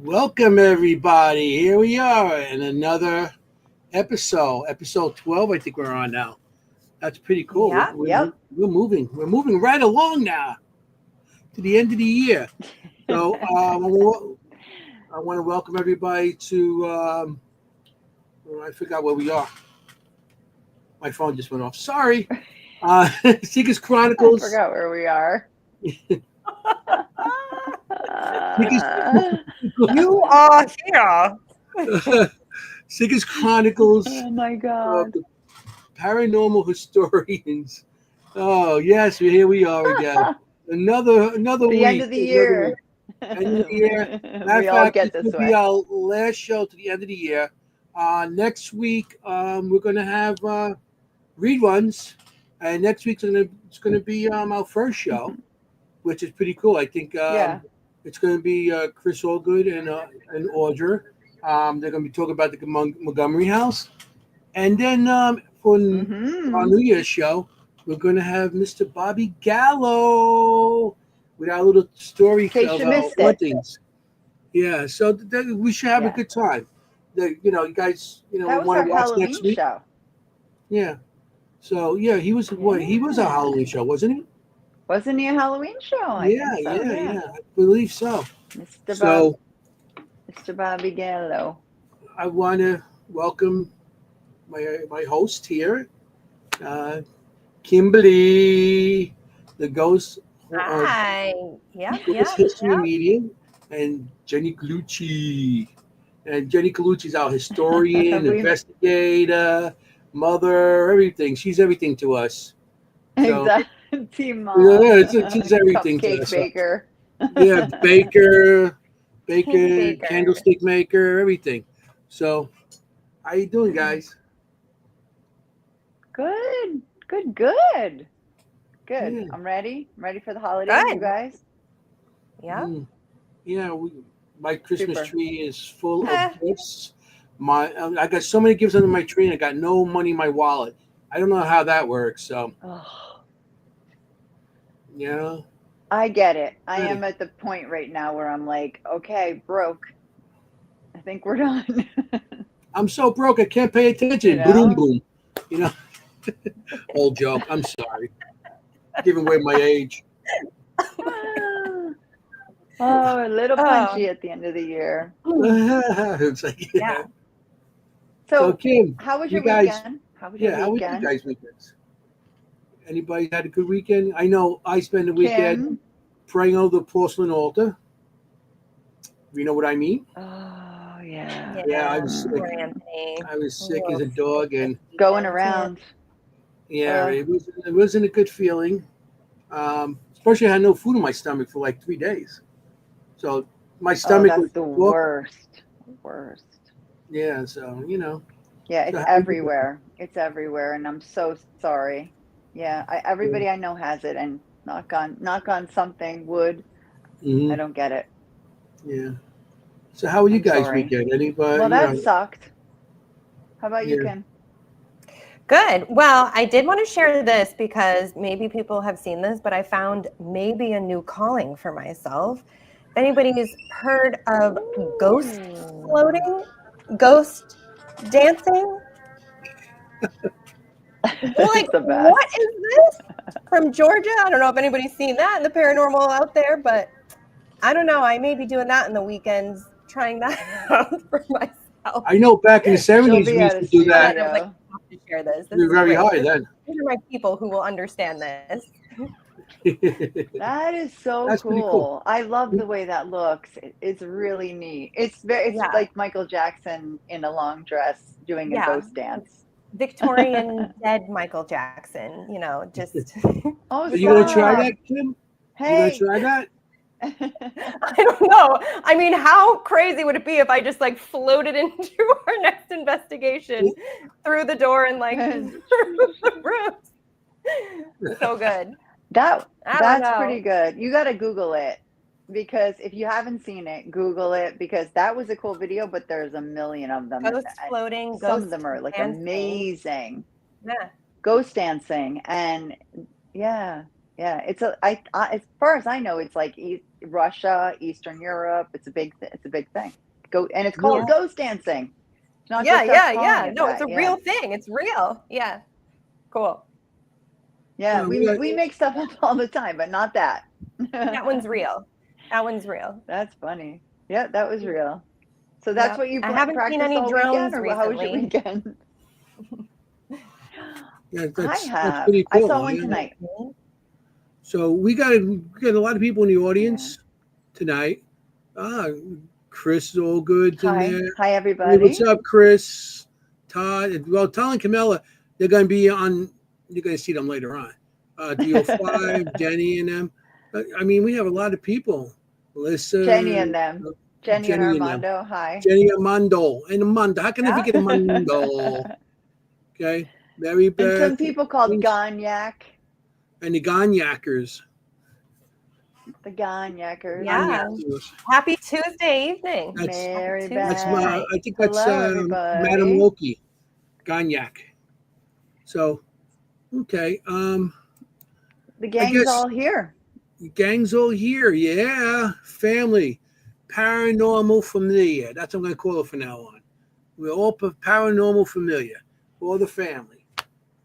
Welcome everybody. Here we are in another episode 12. I think we're on now. That's pretty cool. Yeah, We're, yep. we're moving. We're moving right along now to the end of the year. So I want to welcome everybody to. I forgot where we are. My phone just went off. Sorry. Seekers I Chronicles. forgot where we are. Seekers, You are here. Seekers Chronicles Oh my of god. the Paranormal Historians. Oh yes, here we are again. Another The end week. of the Another week. year. End of the year. Matter of We all fact, get this this will be way. our last show to the end of the year. Next week, we're gonna have reruns, and next week's it's gonna be our first show, which is pretty cool. I think Yeah. it's gonna be Chris Allgood and Audra. They're gonna be talking about the Montgomery House, and then for our Mm-hmm. New Year's show, we're gonna have Mr. Bobby Gallo with our little story In case of you missed it. hauntings. Yeah, so we should have a Yeah. good time. You guys, That was want our to watch next Halloween week? show. Yeah. So yeah, he was a Yeah. Halloween show, wasn't he? Wasn't he a Halloween show? I Yeah, think so, yeah, yeah. yeah. I believe so. Mr. Bob So Mr. Bobby Gallo. I want to welcome my host here, uh, Kimberly, the Hi. Yep, ghost yep, history yep. medium, and Jennie Colucci. And Jennie Colucci is our historian, We investigator, mother, everything. She's everything to us. So exactly. Team yeah, Mom. she's everything to Cupcake us. baker. Yeah, King baker, Baker. candlestick maker, everything. So, how you doing, guys? Good. Good. Good. Yeah, I'm ready. I'm ready for the holidays, you Good. guys. Yep. yeah. My Christmas Super. tree is full Eh, of gifts. I got so many gifts under my tree, and I got no money in my wallet. I don't know how that works. So, Oh, yeah. I get it. I Hey, am at the point right now where I'm like, okay, broke. I think we're done. I'm so broke I can't pay You attention. Boom, know? boom. You know, old joke. I'm sorry, giving away my age. Oh, a little oh, punchy at the end of the year. It's like, yeah. So So, Kim, how was you your guys, weekend? How was your yeah, how was you weekend? guys' weekends? Anybody had a good weekend? I know I spent the weekend Kim? praying over the porcelain altar. You know what I mean? Oh, yeah. Yeah, I Yeah. was Poor sick. Anthony. I was sick as Real a dog, sick this and Going weekend. around. yeah, it wasn't a good feeling. Especially I had no food in my stomach for like 3 days, so my Oh, stomach was that's the talking. worst. Worst. Yeah, so Yeah, So it's how you doing? everywhere. It's everywhere, and I'm so sorry. Yeah, everybody I know has it, and knock on something wood. Hmm. I don't get it. Yeah. So how were you I'm guys' sorry. weekend? Anybody? Well, that sucked. How about you, Yeah. Kim? Good. Well, I did want to share this because maybe people have seen this, but I found maybe a new calling for myself. If anybody's heard of ghost Ooh. floating, ghost dancing, like It's the what best. is this from Georgia? I don't know if anybody's seen that in the paranormal out there, but I don't know. I may be doing that in the weekends, trying that out for myself. I know back in the She'll 70s be we at used a to do that. And I was like, studio. I have to share this. This We were is very great. high then. These are my people who will understand this. That is so That's pretty cool. cool. I love the way that looks. It's really neat. It's Yeah, like Michael Jackson in a long dress doing a yeah. ghost dance. Victorian dead Michael Jackson, just Oh, Are you gonna try stop. that, Kim? You gonna Hey. try that? I don't know. I mean, how crazy would it be if I just like floated into our next investigation through the door and like through the rooms? So good. I don't That's pretty know. good. You got to Google it because if you haven't seen it, Google it because that was a cool video, but there's a million of them Ghost and floating, some of ghost them are like dancing. amazing. Yeah. Ghost dancing and yeah. Yeah, it's as far as I know, it's like Russia, Eastern Europe. It's a big thing. And it's called ghost dancing. It's not just us calling it No, that. it's a real thing. It's real. Yeah. Cool. Yeah, we make stuff up all the time, but not that. That one's real. That one's real. That's funny. Yeah, that was real. So that's what you I haven't seen any all drones weekend, or how was your recently. weekend? Yeah, That's pretty cool. I saw one tonight. So we got a lot of people in the audience tonight. Chris is all good in there. Hi, Hey, everybody. what's up, Chris? Todd. Well, Todd and Camilla, they're going to be on. You're going to see them later on. DO5, Jennie and them. I mean, we have a lot of people. Melissa. Jennie and them. Jennie and Armando. Hi. Jennie Armando. And Armando. How can I forget Armando? Okay. Mary Beth. And some people called Gonyak. And the Gonyakers. The Gonyakers. Yeah. Happy Tuesday evening. Mary That's Beth. I think that's Hello, Madam Loki. Gonyak. So, okay. The gang's all here. Gang's all here. Yeah. Family. Paranormal familiar. That's what I'm going to call it from now on. We're all paranormal familiar. All the family.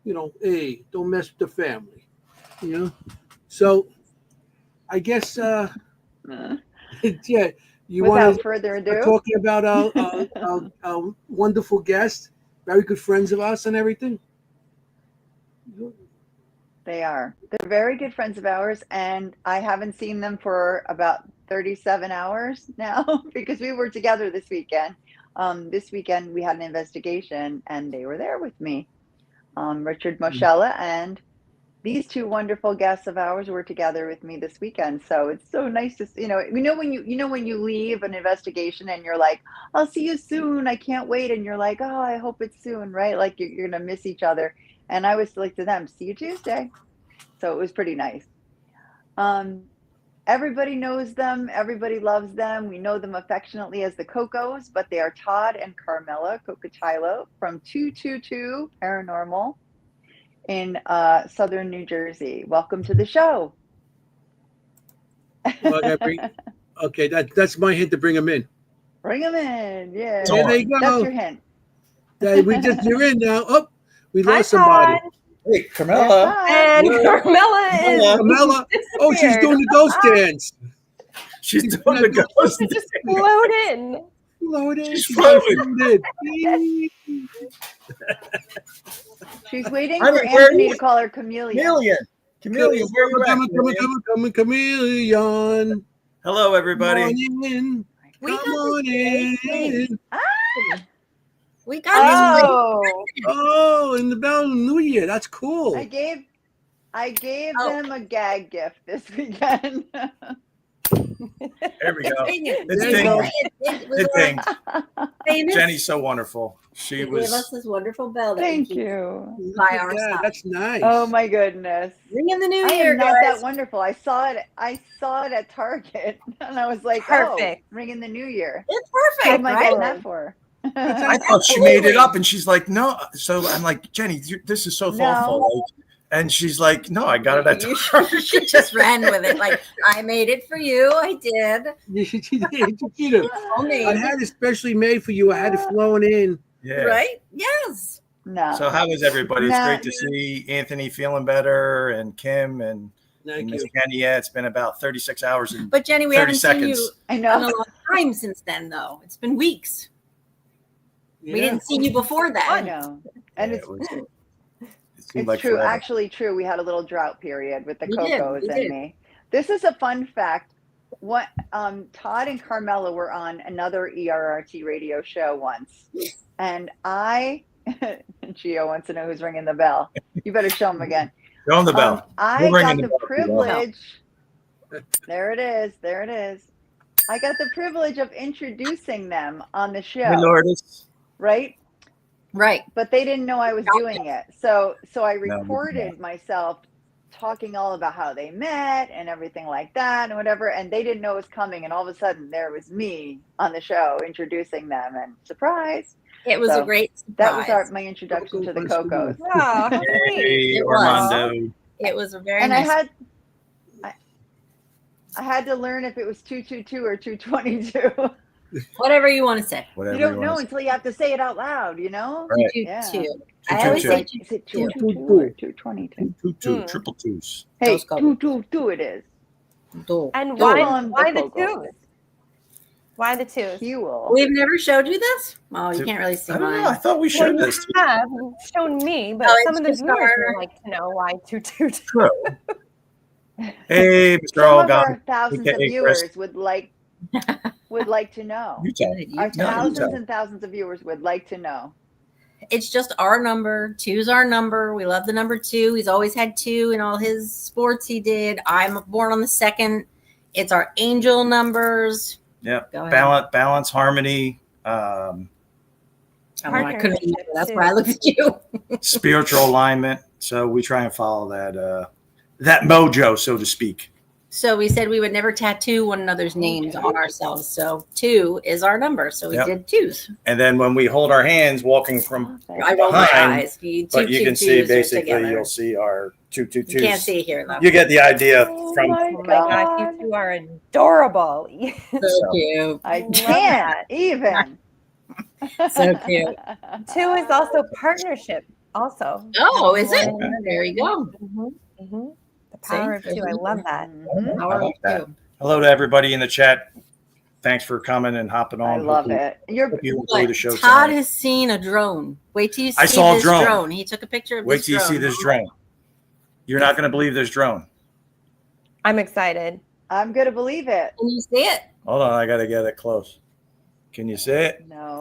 You know, hey, don't mess with the family. You know? So, I guess, yeah, you want Without further ado, talking about our wonderful guest, very good friends of us and everything. they are. They're very good friends of ours, and I haven't seen them for about 37 hours now because we were together this weekend. This weekend we had an investigation, and they were there with me. Richard Moschella and these two wonderful guests of ours were together with me this weekend. So it's so nice to, when you leave an investigation and you're like, I'll see you soon. I can't wait. And you're like, oh, I hope it's soon. Right. Like you're going to miss each other. And I was like to them, see you Tuesday. So it was pretty nice. Everybody knows them. Everybody loves them. We know them affectionately as the Cocos, but they are Todd and Carmela Cocachilo from 222 Paranormal in southern New Jersey. Welcome to the show. Okay, that's my hint to bring them in. Bring them in. Yeah. There they go. That's your hint. You're in now. Oh, we lost somebody. Hey, Carmela. And Carmela is. Carmela. Oh, she's doing the ghost dance. She's doing the ghost dance. Just floating. She's floating. She's waiting for Anthony to call her Chameleon. Chameleon, where are you at? Chameleon. Hello, everybody. Come on in. We got Oh, in the Bell New Year. That's cool. I gave them a gag gift this weekend. There we go. It dinged. Jennie's so wonderful. She gave was. us this wonderful bell. Thank you. By our side. That's nice. Oh my goodness. Ring in the new I year, am not guys. that wonderful. I saw it at Target, and I was like, Perfect. "Oh, ring in the new year." It's What perfect, am I right? getting that for? I thought she made it up, and she's like, "No." So I'm like, "Jennie, this is so thoughtful." And she's like, "No, I got it at Target." She just ran with it. Like, I made it for you. I did. She did. I had it specially made for you. I had it flown in. Yeah. Right? Yes. No. So how was everybody? It's great to see Anthony feeling better, and Kim and Miss Jennie. Yeah, it's been about 36 hours. But Jennie, we haven't seen you I in know. a long time since then, though. It's been weeks. Yeah. We didn't see you before that. I know. And it's true. Forever. Actually true. We had a little drought period with the We Cocos and did. me. This is a fun fact. What Todd and Carmela were on another ERRT radio show once. And Gio wants to know who's ringing the bell. You better show him again. Go on the bell. I We're got ringing the the bell. privilege. There it is. There it is. I got the privilege of introducing them on the show. Lourdes. Right? Right. But they didn't know I was doing it. So I recorded myself talking all about how they met and everything like that and whatever. And they didn't know it was coming. And all of a sudden there was me on the show introducing them, and surprise. It was a great surprise. That was my introduction to the Cocos. Oh, Hey, It Armando. It was a very And nice. I had to learn if it was 222 or 222. Whatever you want to say. Whatever You don't wanna know say. until you have to say it out loud, you know? Right. Yeah. I always say Is it 222. 222 or 222? 2 triple twos. Hey, Those go. 222 it is. And Don't why call him why the Coco. twos? Why the twos? Huel. We've never showed you this? Oh, you can't really see I don't know. I mine. thought we Well, showed you this. have shown me, but Oh, some it's of the just viewers our- would like to know why 222. True. Hey, Mr. Some of Algon. our thousands of AKA viewers Chris. would like to know. You tell. Our No, you thousands tell. and thousands of viewers would like to know. It's just our number. 2's our number. We love the number 2. He's always had 2 in all his sports he did. I'm born on the 2nd. It's our angel numbers. Yep. Go ahead. Balance, harmony, I couldn't remember. Partnership, That's too. why I looked at you. spiritual alignment. So we try and follow that mojo, so to speak. So we said we would never tattoo one another's names on ourselves. So 2 is our number. So we Yep. did 2's. And then when we hold our hands walking from, I rolled my Behind, eyes. You but you can see 2s are basically together. you'll see our 222s. You can't see here though. You get the idea Oh from my Oh my gosh, God. you two are adorable. So cute. I love can't that. even. So cute. 2 is also partnership. Also. Oh, is it? Mhm, There you go. mhm. The power of 2. I love that. Mhm. Power I love of that. 2. hello to everybody in the chat. Thanks for coming and hopping on. I love Hope it. You're you enjoy the show Todd tonight. has seen a drone. Wait till you see I saw a this drone. drone. He took a picture of Wait this till you drone. see this drone. You're not going to believe this drone. I'm excited. I'm gonna believe it. Can you see it? Hold on, I got to get it close. Can you see it? No.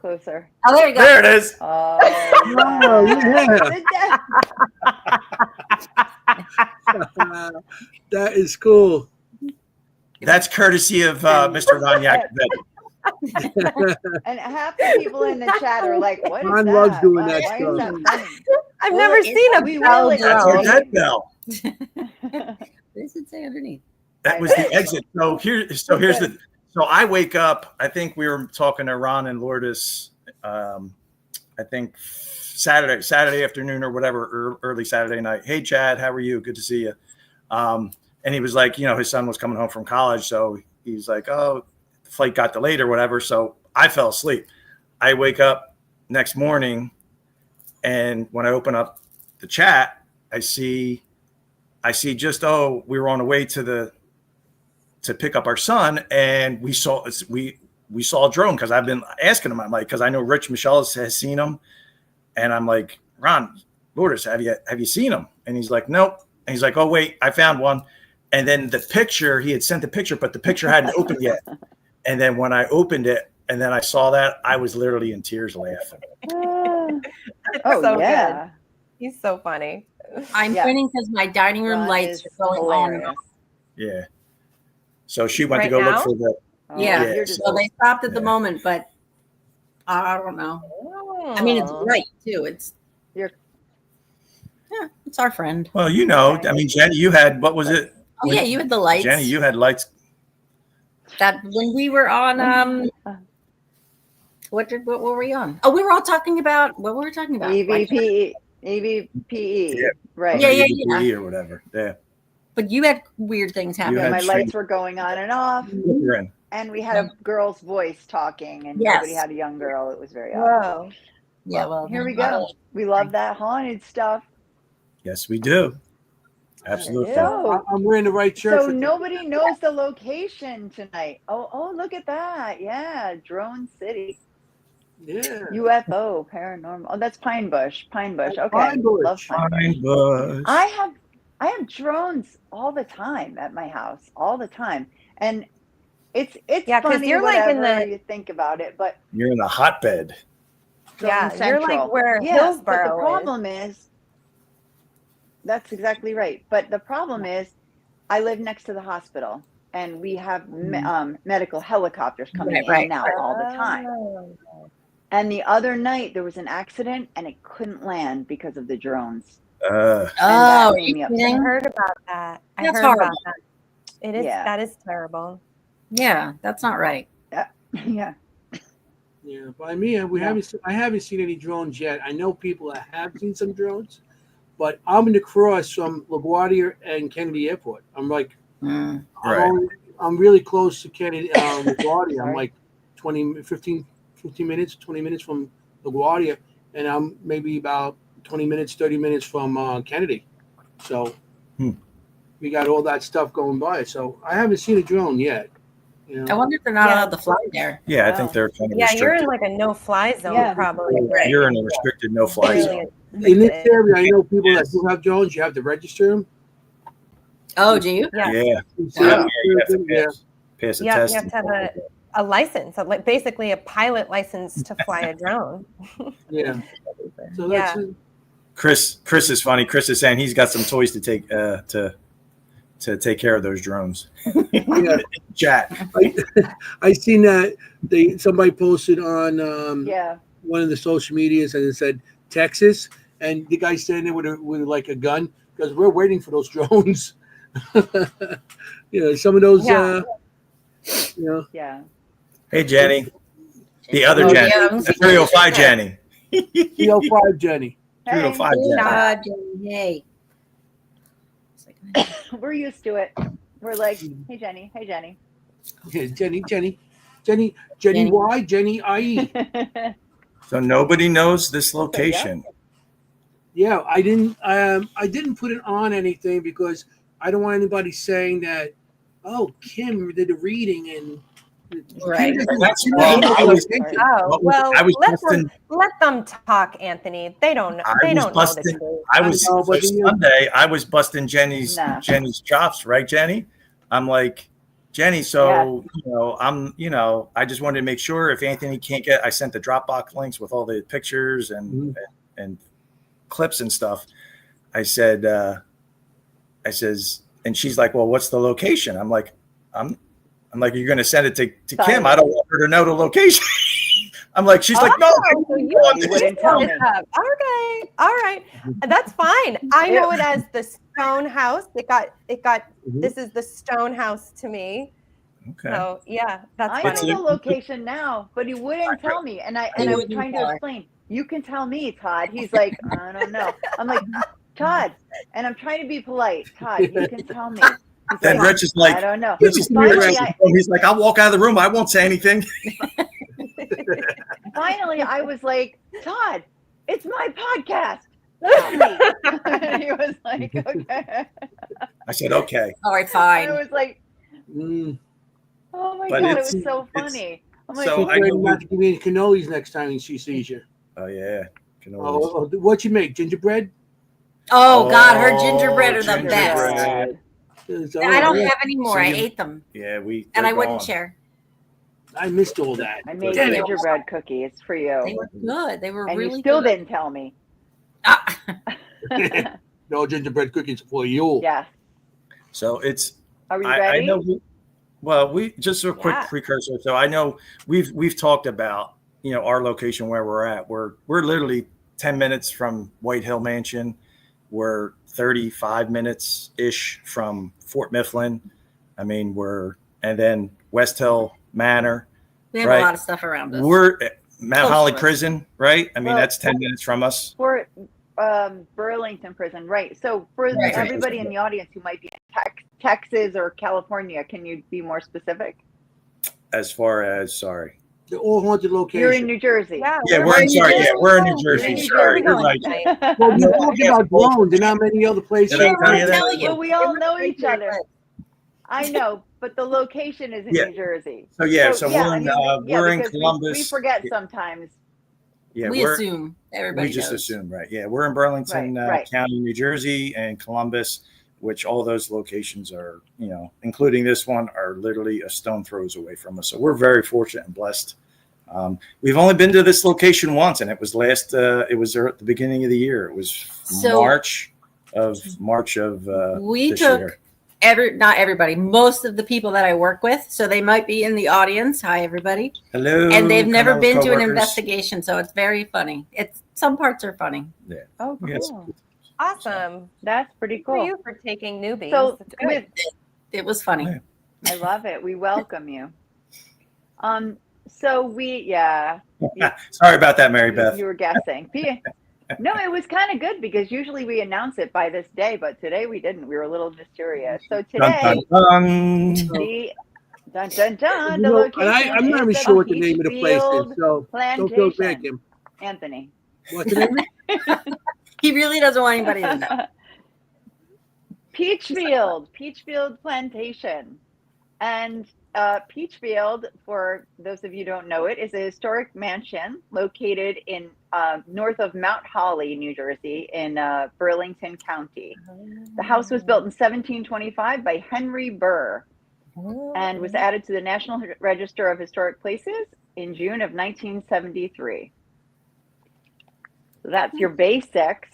Closer. Oh, there you go. There it is. Oh, yeah. That is cool. That's courtesy of Mr. Ron Yacovetti. And half the people in the chat are like, "What is Ron that? loves doing Why that is stuff. that funny?" I've Well, never it's- seen a we bell really- That's our drone. dead bell. What does it say underneath? That was the exit. So I wake up. I think we were talking to Ron and Lourdes. I think Saturday afternoon or whatever, early Saturday night. Hey, Chad, how are you? Good to see you. And he was like, his son was coming home from college, so he's like, oh, the flight got delayed or whatever. So I fell asleep. I wake up next morning, and when I open up the chat, I see just, we were on the way to pick up our son, and we saw a drone, because I've been asking him. I'm like, because I know Rich Michelle has seen him, and I'm like, Ron, Lourdes, have you seen him? And he's like, nope. And he's like, oh wait, I found one. And then the picture, he had sent the picture, but the picture hadn't opened yet. And then when I opened it, and then I saw that, I was literally in tears laughing. It's Oh so yeah. good. He's so funny. I'm Yeah. pointing because my dining room Ron lights is are going on and hilarious. off. Yeah. So she went to Right go now? look for the. Oh, Yeah. you're just So they stopped at the Yeah. moment, but I don't know. I mean, it's bright too. It's You're- it's our friend. Well, Okay. I mean, Jenny, you had, what was it? Oh yeah, you had the lights. Jenny, you had lights. That when we were on what were we on? Oh, we were all talking about what were we talking about? EVPE. Yeah. Right. Yeah, yeah, EVP or whatever. Yeah. But you had weird things You happening. had My strange- lights were going on and off, You're in. and we had a girl's voice talking, and Yes. nobody had a young girl. It was very odd. Whoa. Yeah, well, Here we go. We love that haunted stuff. Yes, we do. Absolutely. So, I'm wearing the right shirt. so for nobody knows the location tonight. Oh, look at that. Yeah, Drone City. Yeah. UFO, paranormal. Oh, that's Pine Bush. Pine Bush. Okay. Pine Bush. Love Pine Bush. Fine, Bush. I have drones all the time at my house, all the time, and it's Yeah, 'cause funny you're like in whatever the- you think about it, but You're in the hotbed. Drone Yeah, you're like Central. where But the Hillsborough is. problem is, that's exactly right. But the problem is, I live next to the hospital, and we have medical helicopters coming in and out all the time. Oh. And the other night there was an accident, and it couldn't land because of the drones. Uh, Oh, made me I upset. heard about that. I That's heard horrible. about that. It is. Yeah. That is terrible. yeah, that's not right. Yeah. Yeah, by me, I haven't seen any drones yet. I know people that have seen some drones, but I'm in the cross from LaGuardia and Kennedy Airport. I'm like Mm. Right. I'm really close to Kennedy, LaGuardia. I'm Sorry. like 15 minutes, 20 minutes from LaGuardia, and I'm maybe about 20 minutes, 30 minutes from Kennedy. So we got all that stuff going by. So I haven't seen a drone yet. You I know? wonder if they're not Yeah. allowed to fly there. Yeah, I Wow. think they're kind of Yeah, you're restricted. in like a no-fly zone, Yeah. probably. Right? You're in a restricted no-fly Really zone. In this restricted. area, I know people that do have drones. You have to register them. Oh, do you? Yeah. Yeah. Wow. You have to pass the Yeah, test. you have to have a license, like basically a pilot license to fly a drone. Yeah. So that's Yeah. it. Chris is funny. Chris is saying he's got some toys to take to take care of those drones. Yeah. Chat. I seen that somebody posted on Yeah. one of the social medias and it said Texas, and the guy standing there with like a gun because we're waiting for those drones. Some of those. Yeah. Yeah. Hey, Jenny. The other Oh, Jenny. yeah. The 305 Jenny. 305 Jenny. Hey, 305 Jenny. God, yay. we're used to it. We're like, hey Jenny, hey Jenny. Yeah, Jenny Y, Jenny IE. So nobody knows this location. Yeah, I didn't put it on anything because I don't want anybody saying that. Oh, Kim did a reading and. Right. That's Kim wrong. knows I the was- location. Oh well, I was let them talk, Anthony. They don't know. They don't know the truth. I was I know, but so you- Sunday. I was busting Jenny's Nah. chops, right, Jenny? I'm like, Jenny. So I just wanted to make sure if Anthony can't get. I sent the Dropbox links with all the pictures and clips and stuff. I said, and she's like, well, what's the location? I'm like, you're going to send it to Kim. I don't want her to know the location. I'm like, she's like, no. So you wouldn't tell me. Okay, all right, that's fine. I know it as the Stone House. It got. This is the Stone House to me. Okay. So yeah, that's I funny. know the location now, but he wouldn't tell me. And I was trying to explain. You can tell me, Todd. He's like, I don't know. I'm like, Todd, and I'm trying to be polite. Todd, you can tell me. He's Then like, Rich is like, I don't know. Finally, he's like, I'll walk out of the room. I won't say anything. Finally, I was like, Todd, it's my podcast. Tell me. He was like, okay. I said, okay. All right, I fine. was like, Mm. oh my But God, it it's- was so it's- funny. I'm like, so She's I know ready not to give me any cannolis next time she sees you. Oh yeah. Can always- What you make? Gingerbread? Oh God, her gingerbread are the gingerbread. best. So, And I don't yeah, have any more. So I you- ate them, Yeah, and I they're wouldn't gone. share. I missed all that. I made Damn it. gingerbread cookies for They you. were good. They were And really you still good. didn't tell me. Ah. No gingerbread cookies for you. Yes. So it's Are we I ready? know. We just a quick Yeah. precursor. So I know we've talked about our location where we're at. We're literally 10 minutes from White Hill Mansion. We're 35 minutes ish from Fort Mifflin. I mean and then West Hill Manor. We have Right. a lot of stuff around us. We're at Mount Close Holly to us. Prison, right? I mean Well- that's 10 minutes from us. For Burlington Prison, right? So for Right. everybody in the audience who might be in Texas or California, can you be more specific? As far as sorry. They're all haunted locations. You're in New Jersey. Yeah, Yeah, we're in New sorry. Jersey. Yeah, we're in New You're Jersey. in New Sorry, Jersey. you're right. Well, you're Yeah. talking about drones and not many other places. Did I tell you that? Tell you. Well, we all know Right each there, other. right. I know, but the location is in Yeah. New Jersey. So yeah, so yeah, we're I in mean, yeah, we're in because Columbus. We forget sometimes. Yeah, We we're assume everybody we just knows. assume, right? Yeah, we're in Burlington Right. County, New Jersey, and Columbus, which all those locations are, including this one, are literally a stone throws away from us. So we're very fortunate and blessed. We've only been to this location once, and it was it was at the beginning of the year. It was So- March of We this took year. not everybody, most of the people that I work with. So they might be in the audience. Hi, everybody. Hello, And they've never Carmela's been to an coworkers. investigation. So it's very funny. Some parts are funny. Oh, cool. Yes. Awesome. That's pretty Good for cool. you for taking newbies. So That's good. It was funny. Yeah. I love it. We welcome you. So Sorry about that, Mary Beth. you were guessing. No, it was kind of good because usually we announce it by this day, but today we didn't. We were a little mysterious. So Dun, today, dun, dun. the dun dun dun, You the know, and location I'm not even is sure what the Peach name of the place is, Field so don't feel bad, Plantation. Kim. Anthony. What's the name? He really doesn't want anybody to know. Peachfield Plantation. And Peachfield, for those of you who don't know it, is a historic mansion located in north of Mount Holly, New Jersey, in Burlington County. The house was built in 1725 by Henry Burr and was added to the National Register of Historic Places in June of 1973. So that's your basics.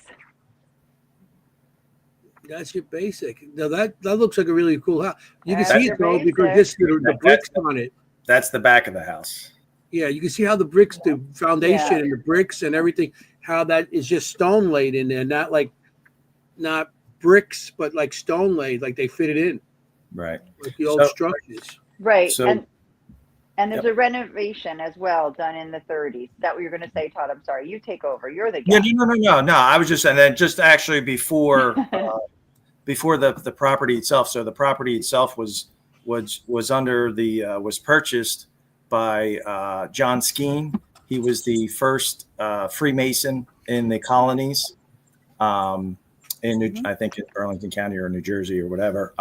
That's your basic. Now that looks like a really cool house. You can That's see your it though because basic. the bricks on it. That's the back of the house. Yeah, you can see how the bricks, the foundation Yeah. and the bricks and everything, how that is just stone laid in there, not bricks, but like stone laid, like they fit it in, Right. like the old So- structures. Right. So- And there's a renovation as well done in the 30s. Is that what you're going to say, Todd? I'm sorry. You take over. You're the Yeah, guest. no. I was just, and then just actually before the property itself. So the property itself was under was purchased by John Skeen. He was the first Freemason in the colonies, I think in Burlington County or New Jersey or whatever.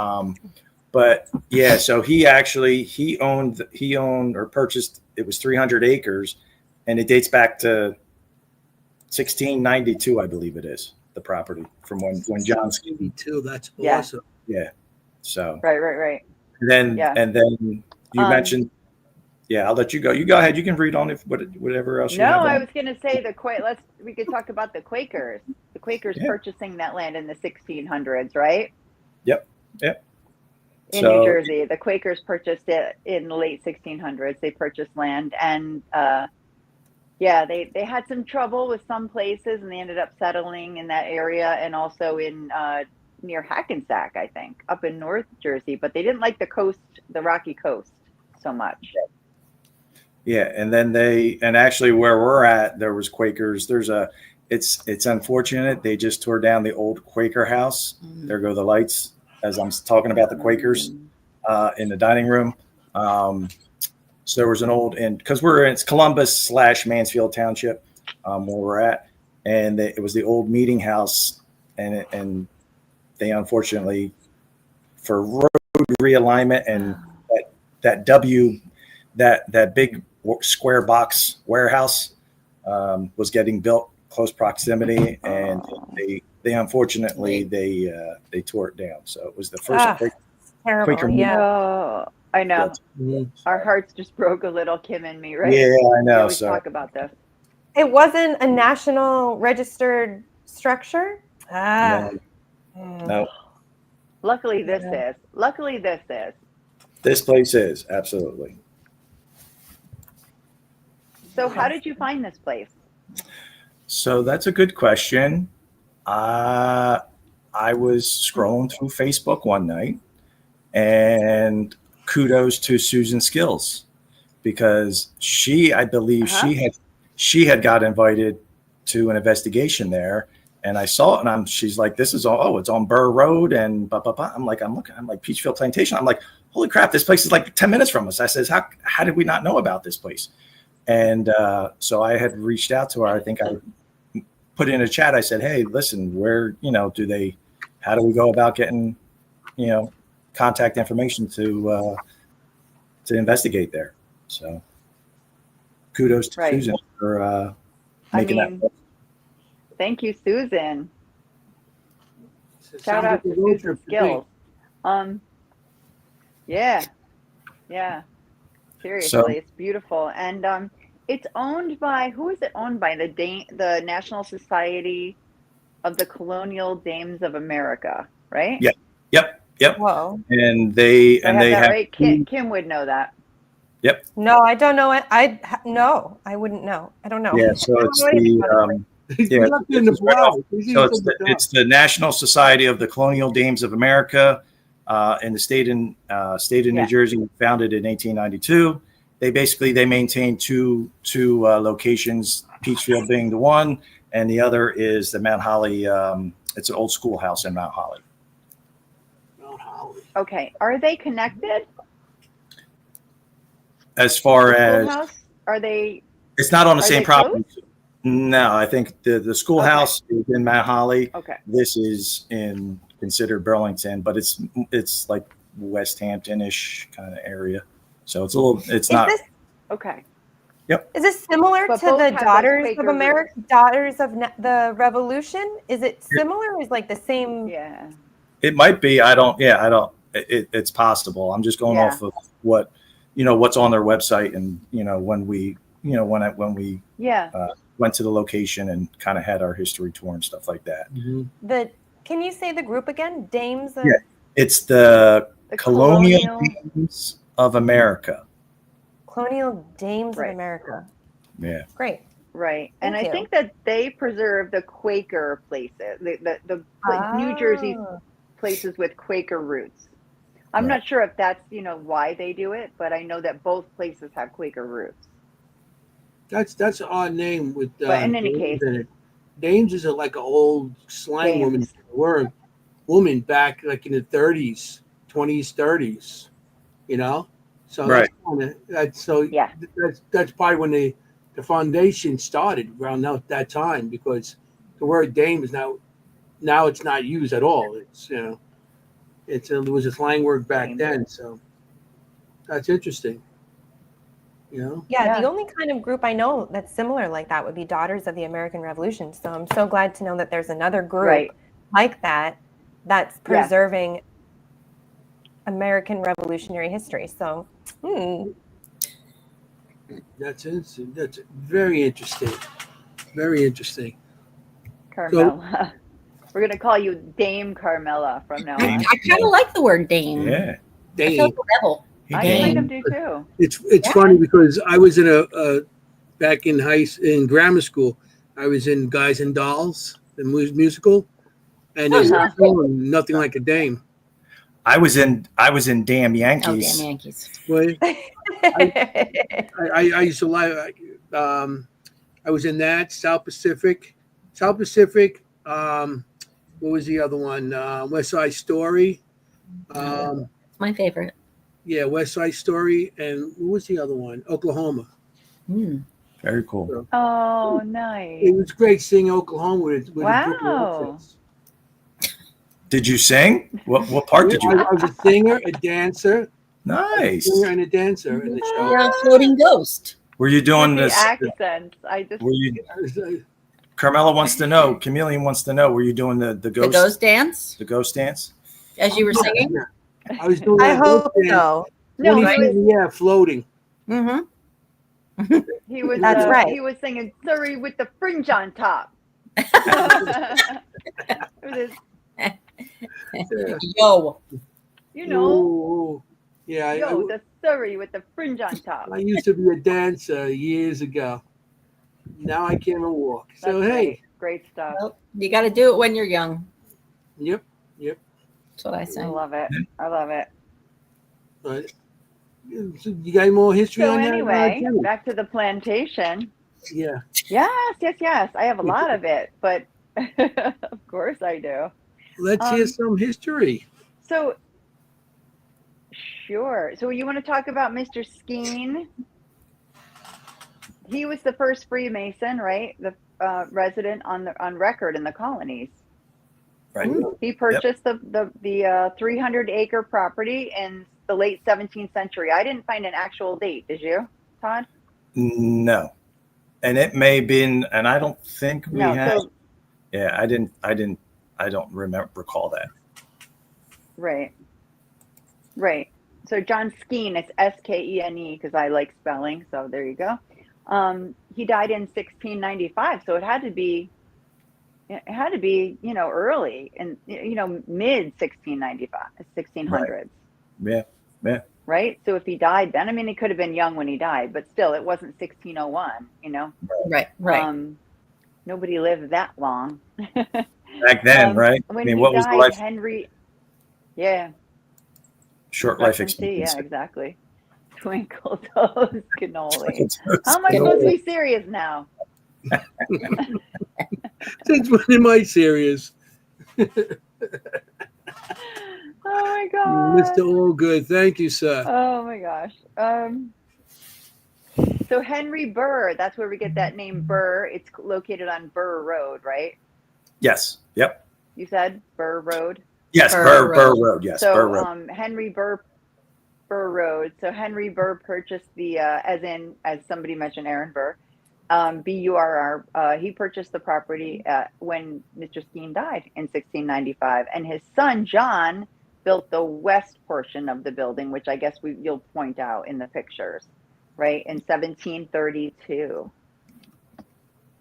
But yeah, so he owned or purchased, it was 300 acres, and it dates back to 1692, I believe it is, the property from when John Skeen. 82, that's Yeah. awesome. Yeah. So Right. and then Yeah. you mentioned, yeah, I'll let you go. You go ahead. You can read on whatever else you No, have. I on. was going to say we could talk about the Quakers. The Quakers purchasing that land in the 1600s, right? Yep. In So- New Jersey, the Quakers purchased it in the late 1600s. They purchased land, and they had some trouble with some places, and they ended up settling in that area, and also in near Hackensack, I think, up in North Jersey. But they didn't like the coast, the rocky coast, so much. Yeah, and then actually where we're at, there was Quakers. It's unfortunate they just tore down the old Quaker house. There go the lights as I'm talking about the Quakers in the dining room. So there was an old, and because it's Columbus / Mansfield Township where we're at, and it was the old meeting house, and they unfortunately for road realignment and that big square box warehouse was getting built close proximity, and they unfortunately they tore it down. So it was the first Terrible. Quaker Yeah. Oh, I know. Mhm. Our hearts just broke a little, Kim and me, right? Yeah, I We know. always So talk about this. It wasn't a national registered structure. no, Luckily, this is. this place is absolutely. So, how did you find this place? So that's a good question. I was scrolling through Facebook one night, and kudos to Susan Skills, because I believe she had got invited to an investigation there, and I saw it, and she's like, this is it's on Burr Road, and blah, blah, blah. I'm like Peachfield Plantation. I'm like, holy crap, this place is like 10 minutes from us. I says, how did we not know about this place? And so I had reached out to her. I think I put in a chat. I said, hey, listen, where, how do we go about getting, contact information to investigate there? So kudos to Susan for making that. Thank you, Susan. Sounds Shout like out a to road Susan trip to me. Skills. Yeah. Seriously, it's beautiful, and it's owned by, who is it owned by? The National Society of the Colonial Dames of America, right? Yeah. Yep. Whoa. And they I have have that right. Kim would know that. Yep. No, I don't know it. No, I wouldn't know. I don't know. Yeah. So it's He's up in the blow. it's the National Society of the Colonial Dames of America in the state of New Jersey, founded in 1892. They maintain two locations, Peachfield being the one, and the other is the Mount Holly. It's an old schoolhouse in Mount Holly. Mount Holly. Okay. Are they connected? As far The as schoolhouse? Are they? it's not on the Are same they property. No, I think the schoolhouse is in Mount Holly. Okay. This is in considered Burlington, but it's like West Hampton-ish kind of area. So it's a little. It's Is not. this Okay. is this similar But to both the have those Daughters Quaker of America, Daughters of the Revolution? Is it similar? Is like the same? Yeah. It might be. I don't. Yeah, I don't. It's possible. I'm just going Yeah. off of what what's on their website, and when we when we Yeah. went to the location and kind of had our history tour and stuff like that. Mm-hmm. Can you say the group again? Dames of Yeah. It's the The Colonial Dames of America. Colonial Dames Right. of America. Yeah. Great. Right. And Thank I you. think that they preserve the Quaker places, New Jersey places with Quaker roots. I'm Right. not sure if that's, why they do it, but I know that both places have Quaker roots. That's an odd name with But in any Dames case- in it. Dames is like an old slang Dames. woman back like in the 30s, 20s, 30s. So Right. Yeah. that's probably when the foundation started around that time, because the word dame is now it's not used at all. It's it was a slang word back Dame. then. So that's interesting. Yeah, Yeah. the only kind of group I know that's similar like that would be Daughters of the American Revolution. So I'm so glad to know that there's another group Right. like that that's Yeah. preserving American Revolutionary history. So, That's interesting. That's very interesting. Very interesting. Carmela. We're going to call you Dame Carmela from now Dame. on. I kind of like the word Dame. Yeah. I feel Dame. like a rebel. I Dame. kind of do too. It's Yeah. funny because I was in back in grammar school. I was in Guys and Dolls, the musical, and there's Uh-huh. a song, Nothing Like a Dame. I was in Damn Oh, Yankees. damn Yankees. Well, I used to like. I was in that South Pacific. What was the other one? West Side Story. It's my favorite. Yeah, West Side Story, and what was the other one? Oklahoma. Mm. Very cool. Oh, nice. It was great seeing Oklahoma with a group of Wow. outfits. Did you sing? What part did I you? was a singer, a dancer, Nice. singer and a dancer in the show. You're a floating ghost. Were you doing With this? the accents. I just Were you? Carmela wants to know. Chameleon wants to know. Were you doing the The ghost ghost dance the ghost dance? as you were singing. I was doing. I that hope dance. so. no, When he was, yeah, floating. Mm-hmm. he was That's right. He was singing "Surrey with the fringe on top." With his, Yeah. Yo. you know, Ooh. Yeah, yo, the Surrey with the fringe on top. I used to be a dancer years ago. Now I can't even walk. So That's hey, great stuff. Well, you got to do it when you're young. yep. That's what I I say. love it. I love it. But you got any more history So on that? anyway, Jenny? back to the plantation. Yeah. Yes. I have a lot of it, but of course I do. Let's hear some history. So, sure. So you want to talk about Mr. Skeen? He was the first Freemason, right? The resident on record in the colonies. Right. He purchased the 300-acre property in the late 17th century. I didn't find an actual date. Did you, Todd? No. And it may have been, and I don't think we had. So, Yeah, I don't recall that. right. So John Skeen, it's Skene because I like spelling. So there you go. He died in 1695, so it had to be, early and mid 1600s. Yeah. Right. So if he died then, I mean, he could have been young when he died, but still, it wasn't 1601. Right. Nobody lived that long. Back then, right? When I mean, he what was the died, life? Henry. Yeah. Short life expectancy, expectancy. Yeah, exactly. Twinkle toes cannoli. Twinkle toes How am I supposed to cannoli. be serious now? Since when am I serious? Oh my god. Mr. Allgood, thank you, sir. Oh my gosh. So Henry Burr, that's where we get that name Burr. It's located on Burr Road, right? Yes. Yep. You said Burr Road. Yes. Burr Road. Yes. So Burr Road. Henry Burr Road. So Henry Burr purchased the as somebody mentioned, Aaron Burr, Burr. He purchased the property when Mr. Skeen died in 1695, and his son John built the west portion of the building, which I guess you'll point out in the pictures, right, in 1732.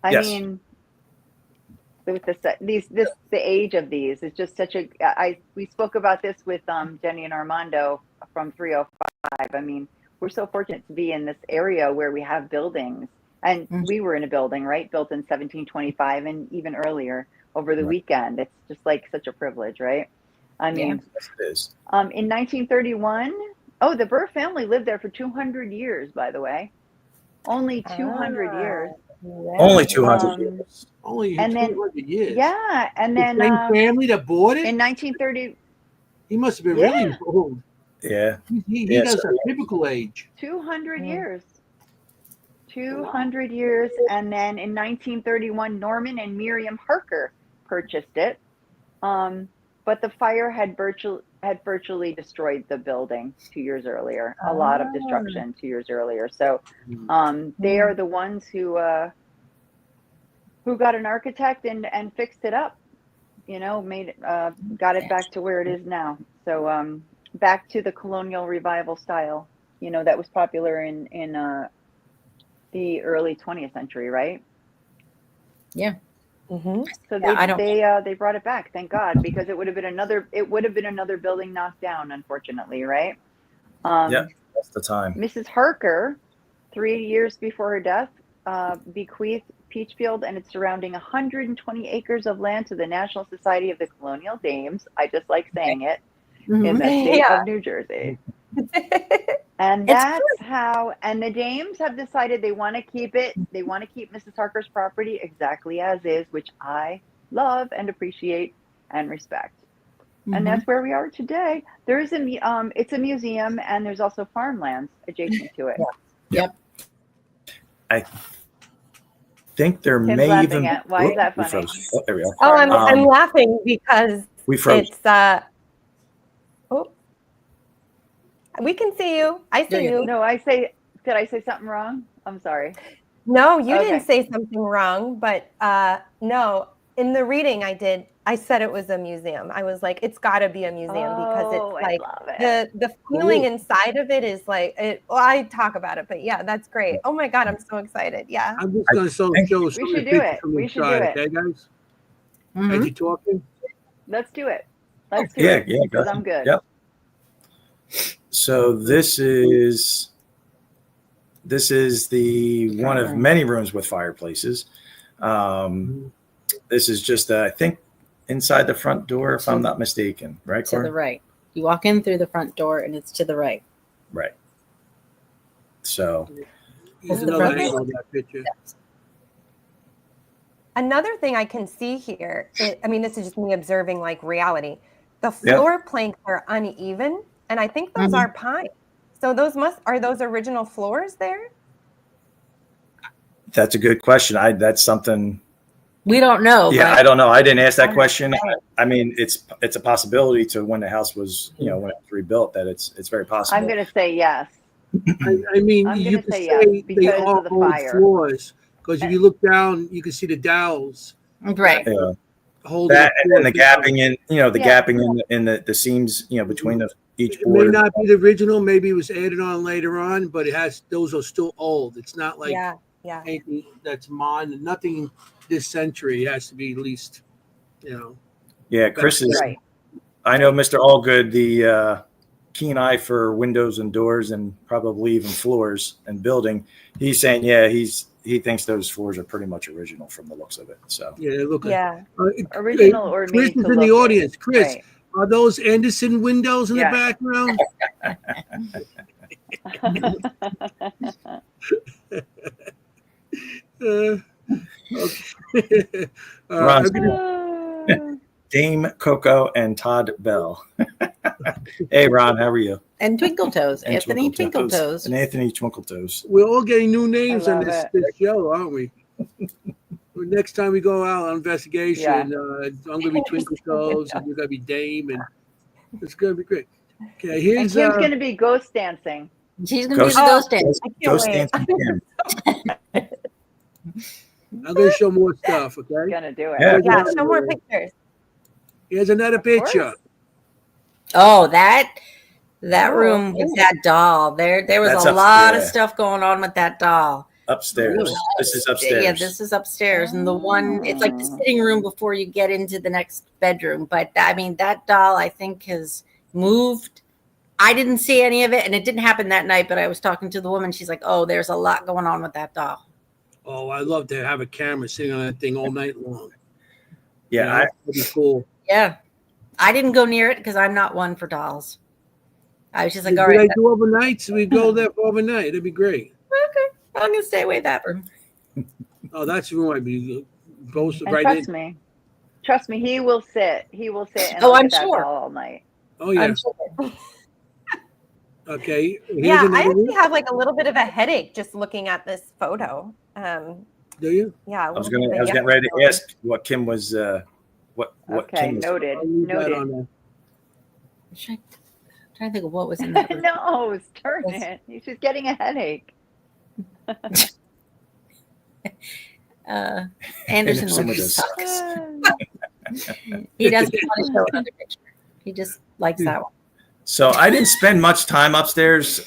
I mean, with the age of these is just such a. We spoke about this with Jennie and Armando from 305. I mean, we're so fortunate to be in this area where we have buildings, and we were in a building, right, built in 1725 and even earlier over the weekend. It's just like such a privilege, right? I mean, yes, it is. In 1931, the Burr family lived there for 200 years, by the way. Only 200 years. Yeah. Only 200 years. Only and 200 years. Yeah, and then the same family that bought it. In 1930, he must have been really old. Yeah. He does a typical age. 200 years. 200 years, and then in 1931, Norman and Miriam Harker purchased it. But the fire had virtually destroyed the building 2 years earlier. A lot of destruction 2 years earlier. So they are the ones who got an architect and fixed it up. You know, got it back to where it is now. So back to the colonial revival style. You know, that was popular in the early 20th century, right? Yeah. Mm-hmm. So they brought it back, thank God, because it would have been another building knocked down, unfortunately, right? Yeah, that's the time. Mrs. Harker, 3 years before her death, bequeathed Peachfield and its surrounding 120 acres of land to the National Society of the Colonial Dames. I just like saying it, in the state of New Jersey. And that's how, and the Dames have decided they want to keep it. They want to keep Mrs. Harker's property exactly as is, which I love and appreciate and respect. And that's where we are today. There is it's a museum, and there's also farmlands adjacent to it. Yep. I think there Tim's may laughing even. at. Why is that We funny? froze. Oh, there we go. Oh, I'm laughing because We froze. it's we can see you. I see you. No, did I say something wrong? I'm sorry. No, you Okay. didn't say something wrong, but no, in the reading I said it was a museum. I was like, it's got to be a museum because it's like I love it. the feeling inside of it is like it. Well, I talk about it, but yeah, that's great. Oh my God, I'm so excited. Yeah. I'm just going to show some should of the do pictures it. from We should inside, do it. okay, guys? Mhm. As you talking? Let's do it. Let's do Yeah, it. yeah, Because go I'm good. Yep. So this is the one of many rooms with fireplaces. This is just I think inside the front door, if I'm not mistaken, right, To Cora? the right. You walk in through the front door, and it's to the right. Right. So Here's the another front angle door. of that picture. Another thing I can see here, I mean, this is just me observing like reality. The floor planks are uneven, and I think those are pine. So are those original floors there? that's a good question. That's something. We don't know. Yeah, but I don't know. I didn't ask that question. I mean, it's a possibility to when the house was, when it was rebuilt, that it's very possible. I'm going to say yes. I mean, I'm you gonna can say say yes, they because are of the old fire. floors because if you look down, you can see the dowels right. Yeah. holding That and then the floor down. gapping in, gapping in the seams, between each It may board. not be the original. Maybe it was added on later on, but those are still old. It's not like Yeah. anything that's modern. Nothing this century. It has to be at least, Yeah, Chris is. Right. I know Mr. Allgood, the keen eye for windows and doors and probably even floors and building. He's saying, he thinks those floors are pretty much original from the looks of it. So yeah. They look Yeah. Original or Chris made is to in the look audience. Chris, Right. are those Anderson windows in Yeah. the background? Okay. All Ron's Oh. Dame Coco and Todd Bell. Hey, Ron, how are you? And Twinkle Toes, And Anthony Twinkle Toes. And Anthony Twinkle Toes. We're all getting new names I on love this show, aren't we? Next time we go out on investigation, Yeah. I'm going to be Twinkle Toes, and you're going to be Dame, and it's going to be great. Okay, And here's Kim's going to be ghost dancing. She's going to be the ghost dance. I can't Ghost wait. dancing Kim. I'm going to show more stuff. Okay, Going to do it. Yeah. Yeah, show more pictures. here's another Of course. picture. Oh, that Oh, room with that doll. There was That's a lot of upstairs. stuff going on with that doll. Upstairs. This is upstairs. Yeah, this is upstairs, and the one it's like the sitting room before you get into the next bedroom. But I mean, that doll I think has moved. I didn't see any of it, and it didn't happen that night. But I was talking to the woman. She's like, "Oh, there's a lot going on with that doll." Oh, I love to have a camera sitting on that thing all night long. Yeah, that'd be cool. Yeah, I didn't go near it because I'm not one for dolls. I was just like, Did "All I right, do overnight? So we go there for overnight. That'd be great. okay, I'm gonna stay away that room." Oh, that's the room I'd be posted And right trust me, he will sit. He will sit and Oh, look I'm at that sure. doll all night. Oh yeah. I'm sure. Okay. Here's Yeah, I another actually one. have like a little bit of a headache just looking at this photo. Do you? Yeah. I was getting ready to ask what Kim was what Okay, Kim was. noted. I'll leave that Noted. on there. I'm trying to think of what was in that room. No, turn it. She's getting a headache. Anderson Some of just this. sucks. He doesn't want to show another picture. He just likes that one. So I didn't spend much time upstairs.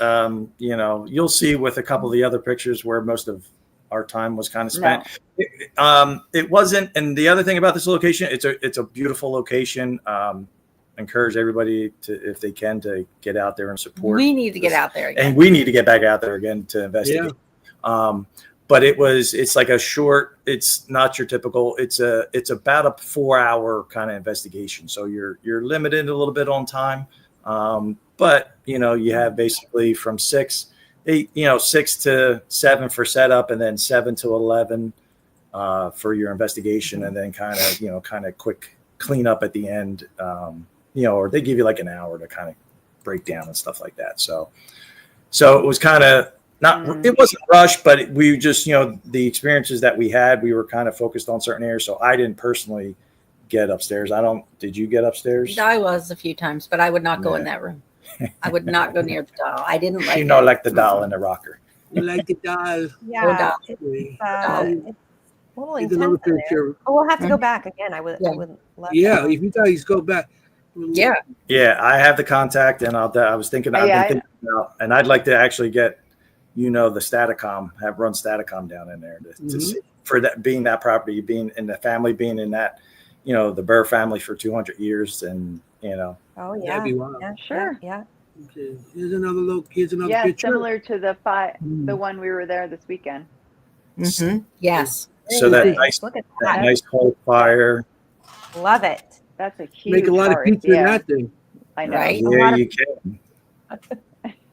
You'll see with a couple of the other pictures where most of our time was kind of spent. It wasn't. And the other thing about this location, it's a beautiful location. Encourage everybody to, if they can, to get out there and support. We need to get out there again. And we need to get back out there again to investigate. But it's like a short, it's not your typical, it's about a 4-hour kind of investigation. So you're limited a little bit on time. But you have basically from 6 to 7 for setup, and then 7 to 11 for your investigation, and then kind of quick cleanup at the end. Or they give you like an hour to kind of break down and stuff like that. So it was kind of it wasn't rushed, but we just, the experiences that we had, we were kind of focused on certain areas. So I didn't personally get upstairs. Did you get upstairs? I was a few times, but I would not go in that room. I would not go near the doll. I didn't like like the doll in the rocker. You like the doll? Yeah. doll. It's a little Here's intense another in there. picture. Oh, we'll have to go back again. I would love Yeah, to. if you guys go back. Yeah. Yeah, I have the contact, and I was thinking, I've been thinking about, and I'd like to actually get, the Staticom, run Staticom down in there to see, for that being that property, being in the family, being in that, the Burr family for 200 years, and Oh That'd yeah. be wild. Yeah, Sure. Yeah. Okay, here's another look. Here's another Yeah, picture. similar to the one we were there this weekend. Mm-hmm. Yes. so that Nice. nice, Look at that that. nice whole fire. Love it. That's a huge Make a lot of heart. pizza in Yeah, that thing. I know. Right. lot Yeah, of- you can.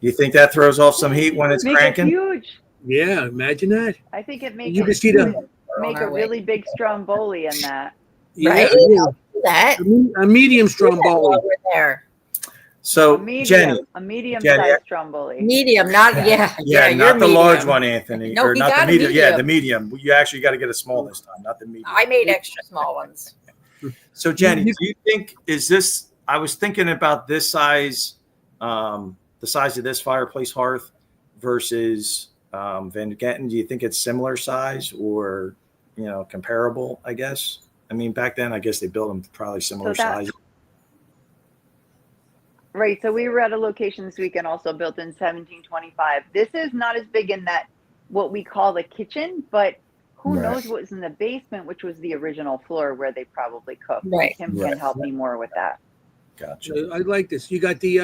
You think that throws off some heat when it's Make it cranking? huge. Yeah, imagine that. I think it makes You can see the make a really big stromboli in that. yeah, Right. yeah. That A medium stromboli. over there. So A Jenny, medium-sized stromboli. Medium, not yeah, you're not the large medium. one, Anthony, No, or he not the got a medium. Yeah, medium. the medium. You actually got to get a small this time, not the medium. I made extra small ones. So Jenny, do you think I was thinking about this size, the size of this fireplace hearth versus Van Getten. Do you think it's similar size or comparable? I guess. I mean, back then, I guess they built them probably similar size. Right. So we were at a location this weekend also built in 1725. This is not as big in that what we call the kitchen, but who knows what was in the basement, which was the original floor where they probably cooked. Right. Tim can help me more with that. Gotcha. I like this. You got the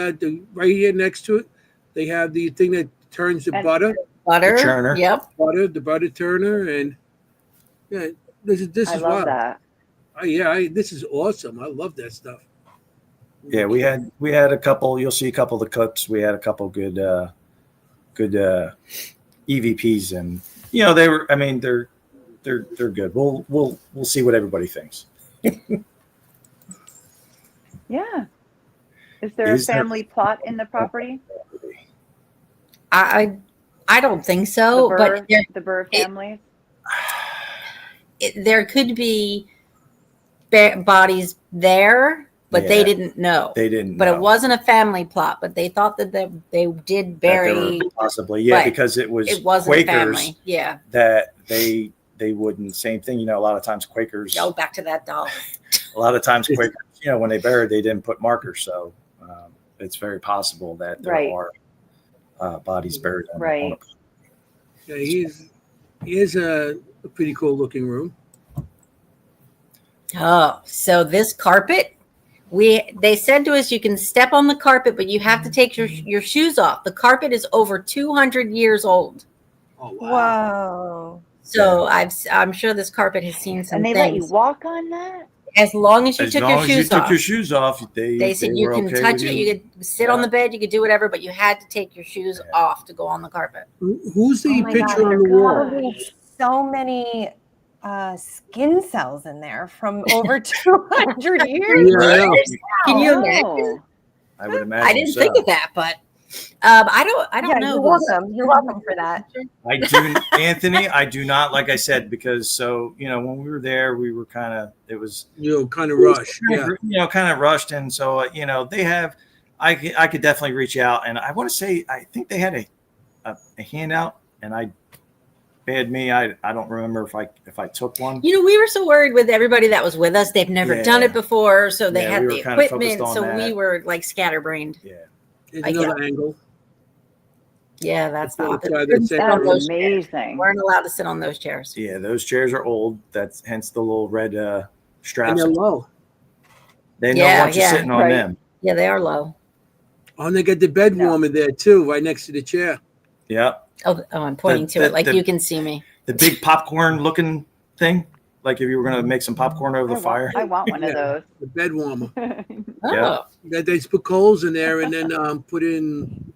right here next to it. They have the thing that turns the butter, Butter. The churner. Yep. the butter turner, and yeah, this I is love wild. that. This is awesome. I love that stuff. Yeah, we had a couple. You'll see a couple of the clips. We had a couple good EVPs, and they were. I mean, they're they're good. We'll see what everybody thinks. Yeah. Is there a family plot in the property? I don't think so, but The Burr family. there could be bodies there, but they didn't know. They didn't. But know. it wasn't a family plot. But they thought that they did bury possibly, because it wasn't Quakers. Family. Yeah, that they wouldn't. Same thing. A lot of times Quakers. Go back to that doll. A lot of times Quakers, when they buried, they didn't put markers, so it's very possible that there are bodies buried. On yeah, he is a pretty cool looking room. Oh, so this carpet, they said to us, you can step on the carpet, but you have to take your shoes off. The carpet is over 200 years old. Oh wow! Whoa. So I'm sure this carpet has seen some. And they let you walk on that? As long as you took your shoes off. They said you can touch it. You could sit on the bed. You could do whatever, but you had to take your shoes off to go on the carpet. Who's the picture God, on the wall? probably so many skin cells in there from over 200 years. Yeah. Can you imagine? I would imagine. I didn't think of that, but I don't know. You're welcome for that. I do, Anthony. I do not, like I said, because when we were there, we were kind of kind of rushed. Kind of rushed, and so they have. I could definitely reach out, and I want to say I think they had a handout, and I don't remember if I took one. We were so worried with everybody that was with us. They've never done it before, so they had the equipment. So we were like scatterbrained. Yeah. There's another angle. Yeah, that's the opposite. That's amazing. We weren't allowed to sit on those chairs. Yeah, those chairs are old. That's hence the little red straps. And they're low. They know once you're sitting on them. Yeah, they are low. Oh, and they got the bed warmer there too, right next to the chair. Yeah. Oh, I'm pointing to it like you can see me. The big popcorn looking thing. Like if you were going to make some popcorn over the fire. I want one of those. The bed warmer. Oh. They just put coals in there and then put in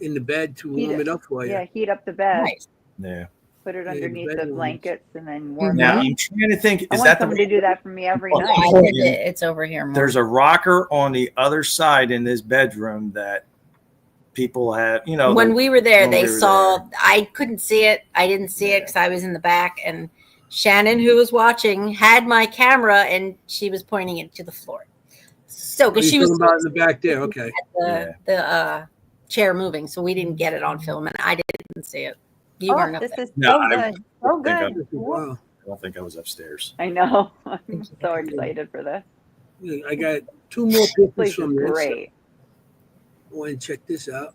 the bed to warm it up for you. Yeah, heat up the bed. Nice. Yeah. Put it underneath the blankets and then warm it Now up. I'm trying to think. I want someone to do that for me every night. It's over here. More. There's a rocker on the other side in this bedroom that people have. When we were there, they saw. I couldn't see it. I didn't see it because I was in the back, and Shannon, who was watching, had my camera and she was pointing it to the floor. So because she was about in the back there, okay. The chair moving, so we didn't get it on film, and I didn't see it. You weren't up This there. is so good. So good. Wow. I don't think I was upstairs. I know. I'm so excited for this. I got two more pictures Place from is this. great. I want to check this out.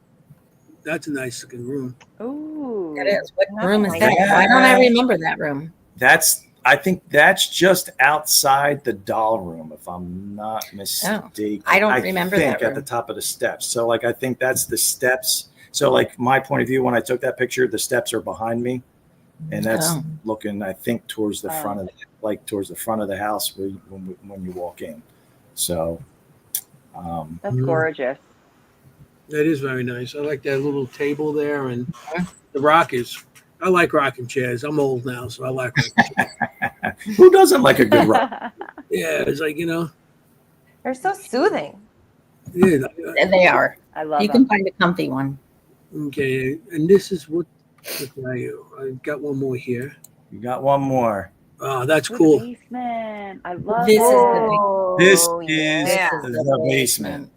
That's a nice looking room. Ooh. That is. What room is Nice. that? Why don't I remember that room? I think that's just outside the doll room, if I'm not mistaken. I don't remember that at the room. top of the steps. So I think that's the steps. So my point of view, when I took that picture, the steps are behind me, and that's looking, I think, towards the front of towards the front of the house when you walk in. So That's gorgeous. That is very nice. I like that little table there and the rockers. I like rocking chairs. I'm old now, so I like rocking chairs. Who doesn't like a good rock? Yeah, it's like, They're so soothing. yeah. They are. I love You them. can find a comfy one. Okay, and this is what I got one more here. You got one more. Oh, that's Ooh, cool. the basement. I love This it. is the This Oh, is yeah. the basement.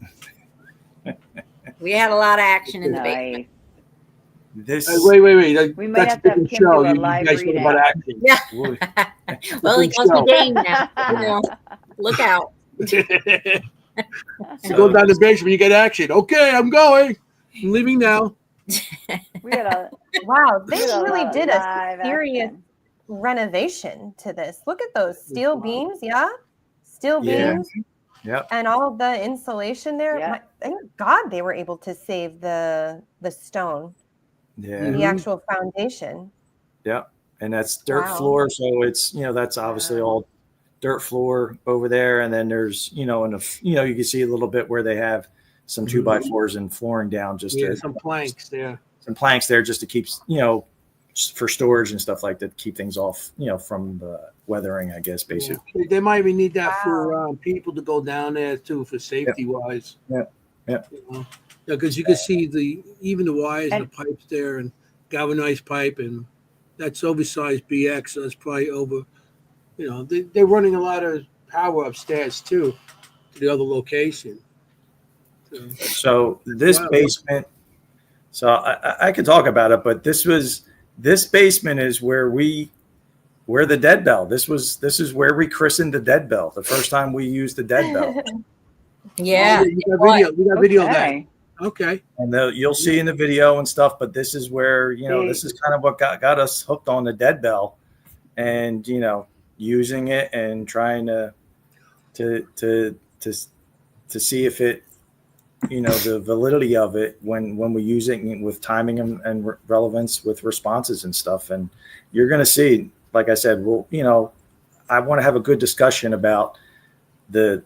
We had a lot of action in the basement. Nice. This Wait. We might That's have to have different Kim do show. a You live guys talk reading. about action. Yeah. Well, he calls me show. Dane now. Look out. You go down the basement, you get action. Okay, I'm going. I'm leaving now. We got a Wow, they we got really lot did of a live serious action. renovation to this. Look at those steel beams, steel Yeah. beams, Yep. and all of the insulation there. Yeah. Thank God they were able to save the stone, Yeah. the actual foundation. Yep. And that's dirt Wow. floor. So it's, that's obviously all dirt floor over there. And then there's, you can see a little bit where they have some 2x4s and flooring down just Yeah, to some planks there. some planks there just to keep, for storage and stuff like that, keep things off, from the weathering, I guess, basically. Yeah. They might even need that for people to go down there too, for safety wise. Yeah. Because you can see even the wires and the pipes there, and galvanized pipe, and that's oversized BX, so it's probably over. They're running a lot of power upstairs too, to the other location. So this basement, so I could talk about it, but this basement is where the dead bell. This is where we christened the dead bell. The first time we used the dead bell. Yeah. We got video of that. Okay. And you'll see in the video and stuff, but this is where, this is kind of what got us hooked on the dead bell, and, using it and trying to see if it, the validity of it when we use it with timing and relevance with responses and stuff. And you're going to see, like I said, I want to have a good discussion about the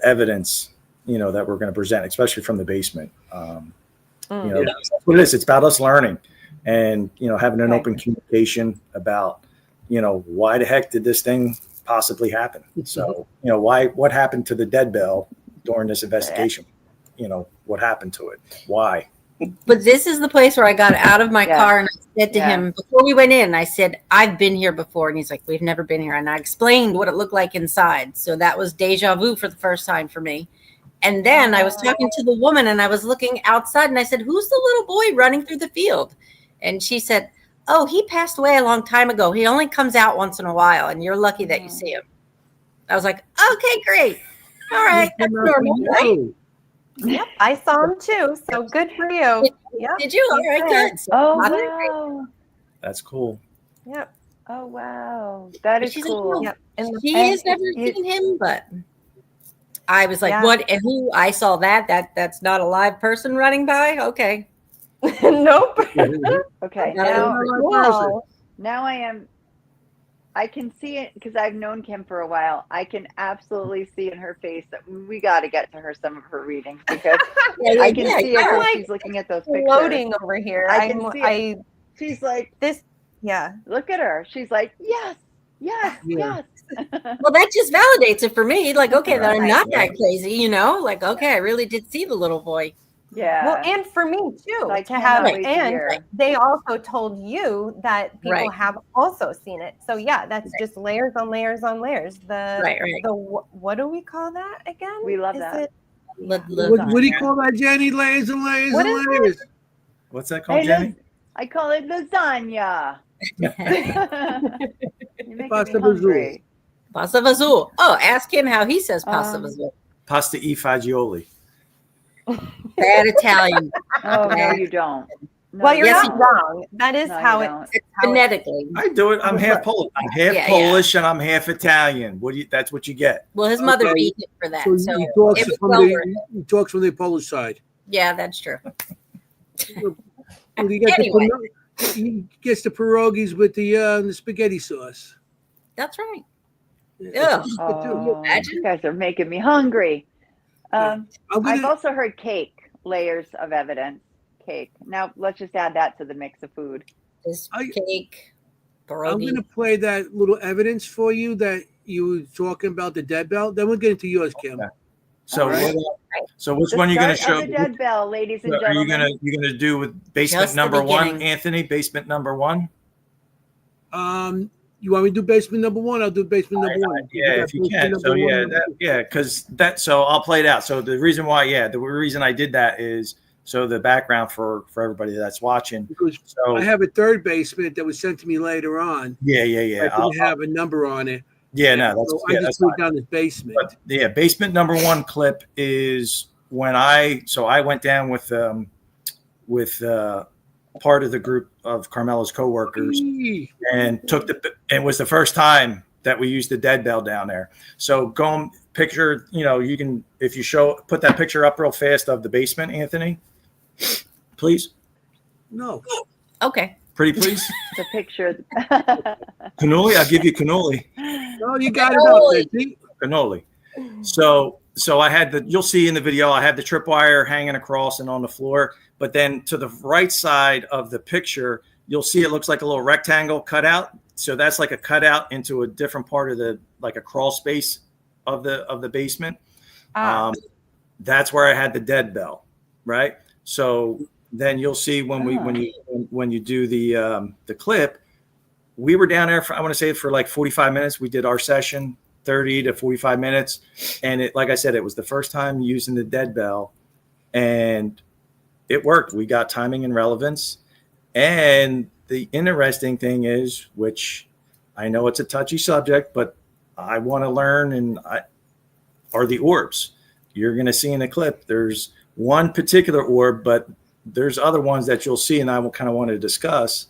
evidence, that we're going to present, especially from the basement. That's what it is. It's about us learning and, having an open communication about, why the heck did this thing possibly happen? So, what happened to the dead bell during this investigation? What happened to it? Why? But this is the place where I got out of my car and I said to him before we went in, I said, I've been here before. And he's like, we've never been here. And I explained what it looked like inside. So that was deja vu for the first time for me. And then I was talking to the woman and I was looking outside and I said, who's the little boy running through the field? And she said, oh, he passed away a long time ago. He only comes out once in a while. And you're lucky that you see him. I was like, okay, great. All right. That's normal, right? Yep, I saw him too. So good for you. Did you? All right, good. Oh, wow. That's cool. Yep. Oh, wow. That is cool. Yep. She has never seen him, but I was like, what? And who? I saw that's not a live person running by? Okay. Nope. Okay. Now I can see it because I've known Kim for a while. I can absolutely see in her face that we got to get to her some of her readings because I can see it when she's looking at those pictures. Floating over here. I can see it. She's like this. Yeah. Look at her. She's like, yes. Well, that just validates it for me. Like, okay, that I'm not that crazy, Like, okay, I really did see the little boy. Yeah. Well, and for me too, like to have, and they also told you that people have also seen it. So that's just layers on layers on layers. The what do we call that again? We love that. What do you call that, Jenny? Layers and layers and layers. What's that called, Jenny? I call it lasagna. Pasta vazul. Pasta vazul. Oh, ask him how he says pasta vazul. Pasta e fagioli. Bad Italian. Oh, no, you don't. No, well, you're not wrong. That is how it's phonetically. I do it. I'm half Polish. I'm half Polish and I'm half Italian. That's what you get. Well, his mother beat him for that. So he talks from the Polish side. Yeah, that's true. He gets the pierogies with the spaghetti sauce. That's right. Yeah. You guys are making me hungry. I've also heard cake, layers of evidence. Cake. Now let's just add that to the mix of food. Cake. Pierogi. I'm going to play that little evidence for you that you were talking about the dead bell. Then we'll get into yours, Kim. Okay. So, so which one are you going to show? The dead bell, ladies and gentlemen. Are you going to do with basement number one, Anthony? Basement number one. You want me to do basement number one? I'll do basement number one. Yeah, if you can. So because so I'll play it out. So the reason why, the reason I did that is so the background for everybody that's watching. Because I have a third basement that was sent to me later on. Yeah. I didn't have a number on it. Yeah, no, I just put down this basement. But, basement number one clip is when I went down with part of the group of Carmela's coworkers and it was the first time that we used the dead bell down there. So go picture, you can, if you put that picture up real fast of the basement, Anthony, please. No. Okay. Pretty please. The picture. Cannoli, I'll give you cannoli. No, you got it up there. Cannoli. So I had you'll see in the video, I had the tripwire hanging across and on the floor, but then to the right side of the picture, you'll see it looks like a little rectangle cut out. So that's like a cutout into a different part of like a crawl space of the basement. That's where I had the dead bell, right? So then you'll see when you do the clip, we were down there for, I want to say, for like 45 minutes. We did our session, 30 to 45 minutes. And it, like I said, it was the first time using the dead bell, and it worked. We got timing and relevance. And the interesting thing is, which I know it's a touchy subject, but I want to learn, are the orbs. You're going to see in the clip, there's one particular orb, but there's other ones that you'll see, and I will kind of want to discuss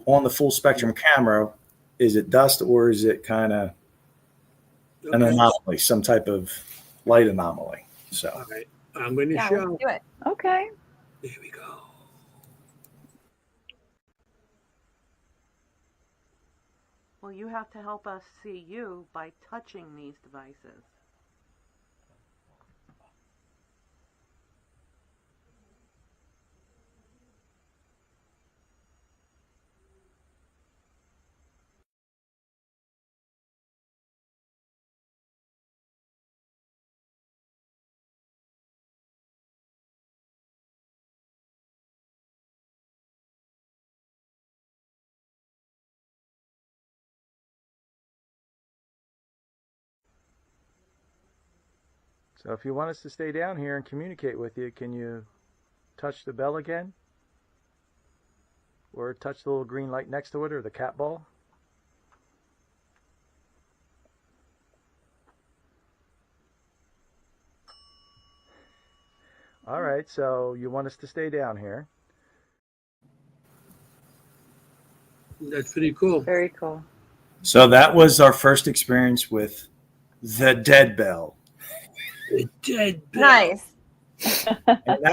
on the full spectrum camera. Is it dust, or is it kind of an anomaly, some type of light anomaly? So All right. I'm going to Yeah, show. let's do it. Okay. There we go. Well, you have to help us see you by touching these devices. So if you want us to stay down here and communicate with you, can you touch the bell again? Or touch the little green light next to it, or the cat ball? All right, so you want us to stay down here. That's pretty cool. Very cool. So that was our first experience with the dead bell. The dead bell. Nice. And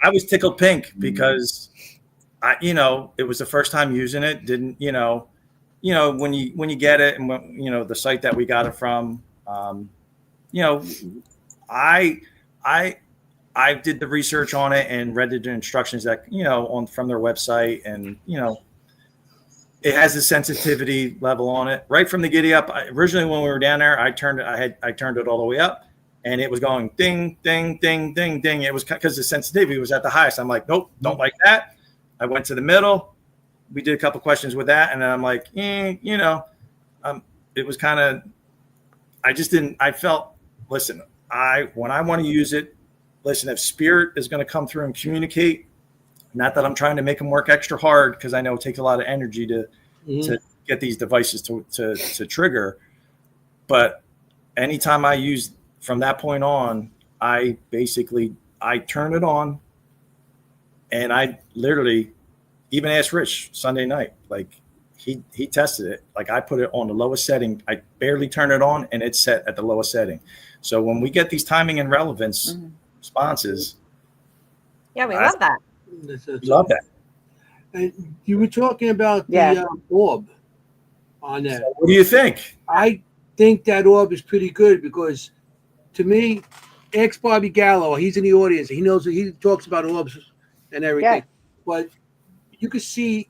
I was tickled pink because it was the first time using it. Didn't, when you get it, and when, the site that we got it from, I did the research on it and read the instructions that, from their website, and, it has a sensitivity level on it right from the giddy up. Originally, when we were down there, I turned it all the way up, and it was going ding, ding, ding, ding, ding. It was because the sensitivity was at the highest. I'm like, nope, don't like that. I went to the middle. We did a couple questions with that, and then I'm like, it was kind of, I felt, listen, when I want to use it, listen, if spirit is going to come through and communicate, not that I'm trying to make them work extra hard, because I know it takes a lot of energy to get these devices to trigger. But anytime I use, from that point on, I turn it on, and I literally even asked Rich Sunday night, like he tested it. Like, I put it on the lowest setting. I barely turn it on, and it's set at the lowest setting. So when we get these timing and relevance responses, Yeah, we love that. love that. And you were talking about the orb on that. So what do you think? I think that orb is pretty good, because to me, ask Bobby Gallo. He's in the audience. He knows, he talks about orbs and everything. Yeah. But you can see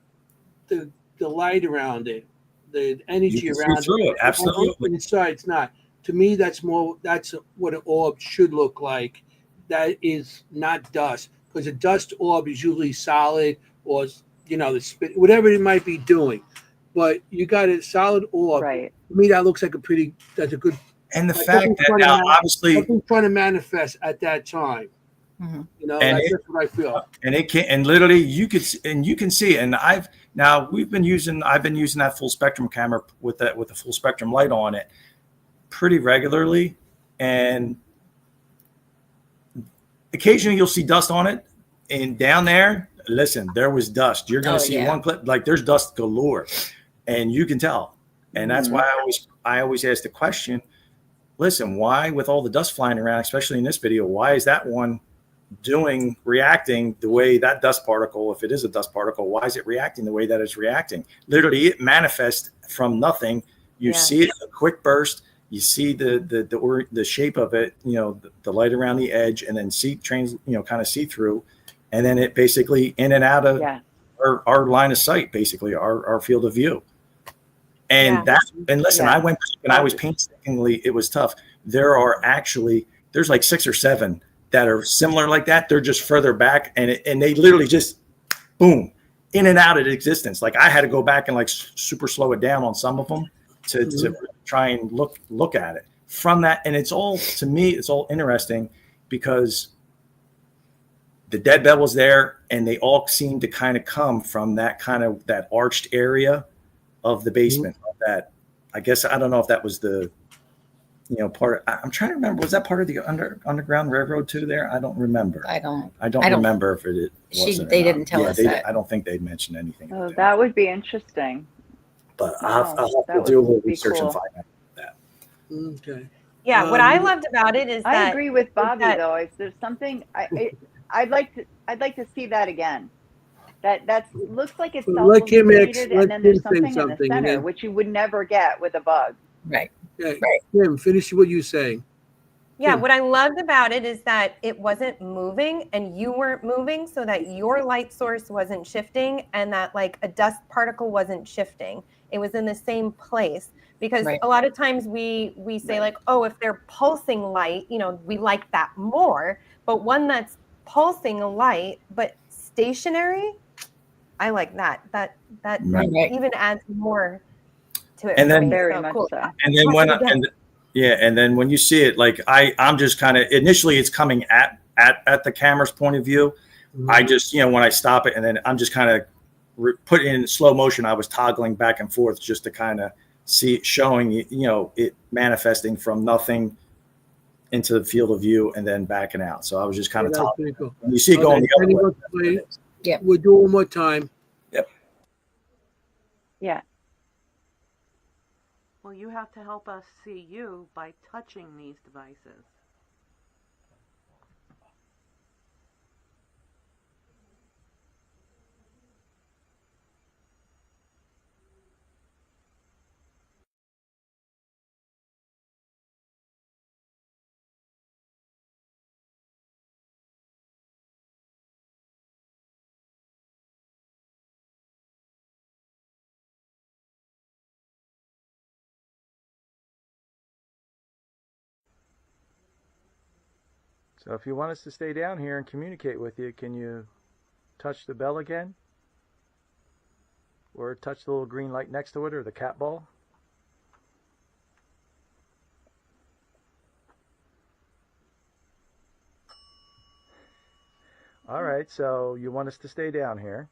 the light around it, the energy around it. Absolutely. Inside, it's not. To me, that's what an orb should look like. That is not dust, because a dust orb is usually solid, or the spin, whatever it might be doing. But you got a solid orb. Right. To me, that looks like that's a good. And the fact that now, obviously, something trying to manifest at that time. And that's what I feel. And it can, and literally you can see. And I've been using that full spectrum camera with the full spectrum light on it pretty regularly, and occasionally you'll see dust on it. And down there, listen, there was dust. You're going to see one clip, like there's dust galore, and you can tell. And that's why I always ask the question, listen, why, with all the dust flying around, especially in this video, why is that one reacting the way that dust particle, if it is a dust particle, why is it reacting the way that it's reacting? Literally, it manifests from nothing. You see it, a quick burst. You see the shape of it, the light around the edge, and then kind of see through, and then it basically in and out of our line of sight, basically our field of view. And and listen, I went and I was painstakingly, it was tough. There's like 6 or 7 that are similar like that. They're just further back, and they literally just boom, in and out of existence. Like I had to go back and like super slow it down on some of them to try and look at it from that. And it's all, to me, it's all interesting because the dead bell was there, and they all seem to kind of come from that arched area of the basement. That, I guess, I don't know if that was the, part of, I'm trying to remember, was that part of the Underground Railroad too there? I don't remember. I don't remember if it was. They didn't tell us that. I don't think they'd mentioned anything. Oh, that would be interesting. But I'll have to do a little research and find out that. Okay. Yeah, what I loved about it is that I agree with Bobby though. Is there's something I'd like to see that again. That looks like it's self-completed, and then there's something in the center, which you would never get with a bug. Right. Okay. Right. Kim, finish what you're saying. Yeah, what I loved about it is that it wasn't moving and you weren't moving, so that your light source wasn't shifting and that like a dust particle wasn't shifting. It was in the same place. Because a lot of times we say like, oh, if they're pulsing light, we like that more. But one that's pulsing light but stationary, I like that. That even adds more to it. And then very much so. And then when you see it, like I'm just kind of, initially it's coming at the camera's point of view. Mm-hmm. I just, when I stop it, and then I'm just kind of put in slow motion. I was toggling back and forth just to kind of see it showing, it manifesting from nothing into the field of view and then backing out. So I was just kind of toggling. Cool. You see it going the other way. Yeah. We'll do it one more time. Yep. Yeah. Well, you have to help us see you by touching these devices. So if you want us to stay down here and communicate with you, can you touch the bell again? Or touch the little green light next to it, or the cat ball? All right, so you want us to stay down here.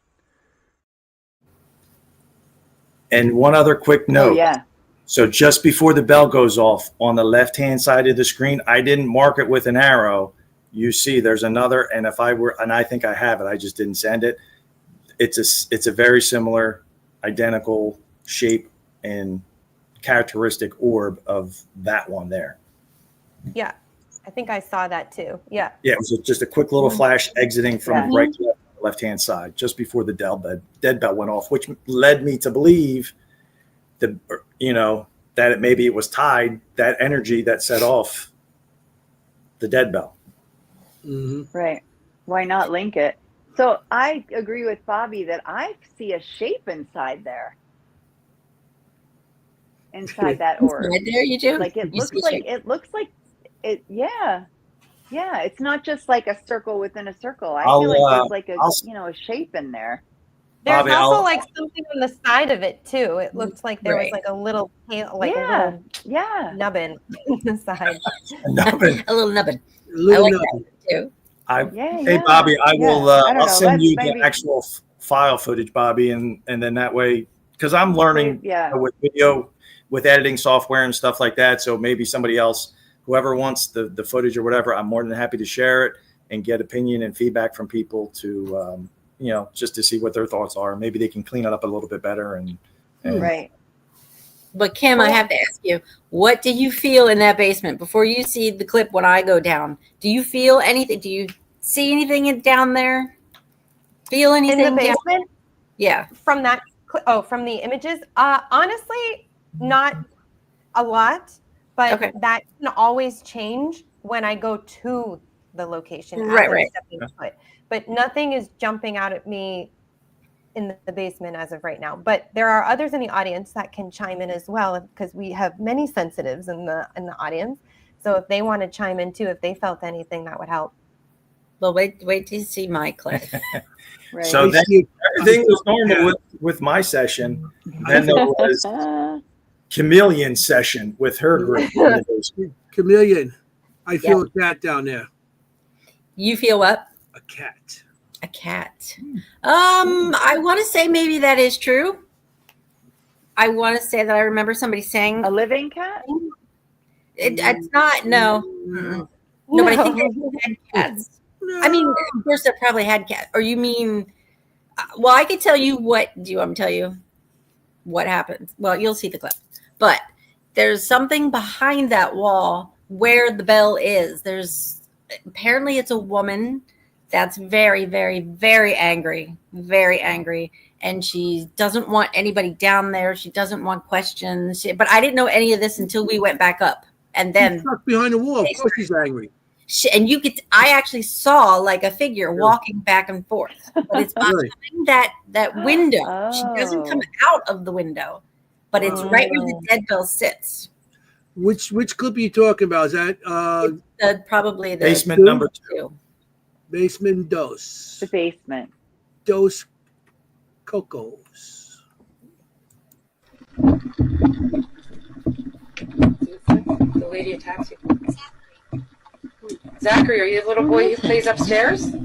And one other quick note. Oh, yeah. So just before the bell goes off on the left-hand side of the screen, I didn't mark it with an arrow. You see there's another, and I think I have it, I just didn't send it. It's a very similar, identical shape and characteristic orb of that one there. Yeah, I think I saw that too. Yeah. Yeah, it was just a quick little flash exiting from right to left-hand side just before the dead bell went off, which led me to believe that maybe it was tied, that energy that set off the dead bell. Mm-hmm. Right. Why not link it? So I agree with Bobby that I see a shape inside there. Inside that orb. Right there, you do? Like it looks like it. Yeah. Yeah. It's not just like a circle within a circle. I feel like there's like a shape in there. There's Bobby, also like something on the side of it too. It looked like there was like a little nubbin on the side. A little nubbin. I like that too. Hey Bobby, I'll send you the actual file footage, Bobby, and then that way, because I'm learning with video, with editing software and stuff like that. So maybe somebody else, whoever wants the footage or whatever, I'm more than happy to share it and get opinion and feedback from people to just to see what their thoughts are. Maybe they can clean it up a little bit better and right. But Kim, I have to ask you, what do you feel in that basement before you see the clip when I go down? Do you feel anything? Do you see anything down there? Feel anything in the basement? Yeah. From from the images? Honestly, not a lot, but that can always change when I go to the location. Right. But nothing is jumping out at me in the basement as of right now. But there are others in the audience that can chime in as well, because we have many sensitives in the audience. So if they want to chime in too, if they felt anything, that would help. Well, wait till you see my clip. Right. So then everything was normal with my session. Then there was Chameleon session with her group. Chameleon, I feel a cat down there. You feel what? A cat. A cat. I want to say maybe that is true. I want to say that I remember somebody saying A living cat? it's not. No. Mm-mm. No, but I think they had cats. No. I mean, of course, they probably had cats. Or you mean? Well, I could tell you what. Do you want me to tell you what happens? Well, you'll see the clip. But there's something behind that wall where the bell is. There's apparently it's a woman that's very, very, very angry, and she doesn't want anybody down there. She doesn't want questions. But I didn't know any of this until we went back up, and then she's stuck behind the wall. Of course, she's angry. And I actually saw like a figure walking back and forth, but it's behind that window. She doesn't come out of the window, but it's right where the dead bell sits. Which clip are you talking about? Is that probably the basement number 2? Basement dos. The basement. Dos Cocos. The lady attacks you. Zachary, are you the little boy who plays upstairs? All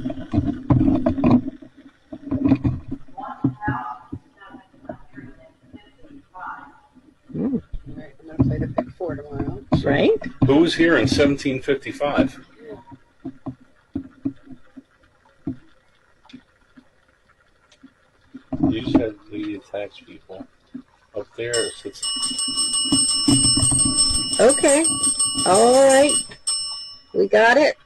right, I'm going to play the pick 4 tomorrow. Right? Who was here in 1755? You said lady attacks people. Up there sits. Okay. All right. We got it.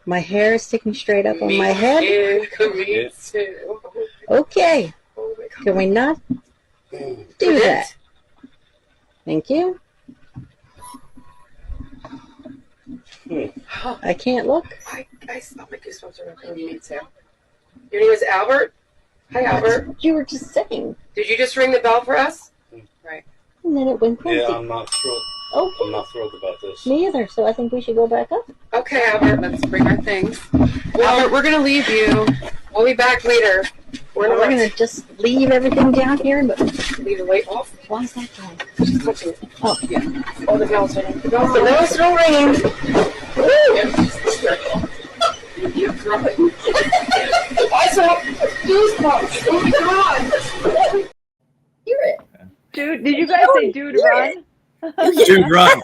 My hair is sticking straight up on my head. Me too. Okay. Oh my God. Can we not do that? Thank you. I can't look. I saw my goosebumps are coming. Me too. Your name is Albert? Hi, Albert. You were just saying. Did you just ring the bell for us? Right. And then it went crazy. Yeah, I'm not thrilled. Okay. I'm not thrilled about this. Me either. So I think we should go back up. Okay, Albert, let's bring our things. Albert, we're going to leave you. We'll be back later. We're going to just leave everything down here. And leave the light off. Why is that going? She's touching it. Oh, yeah. Oh, the bell's ringing. The bell's still ringing. You're crying. I saw goosebumps. Oh my God. Hear it. Dude, did you guys say dude run? Dude, run.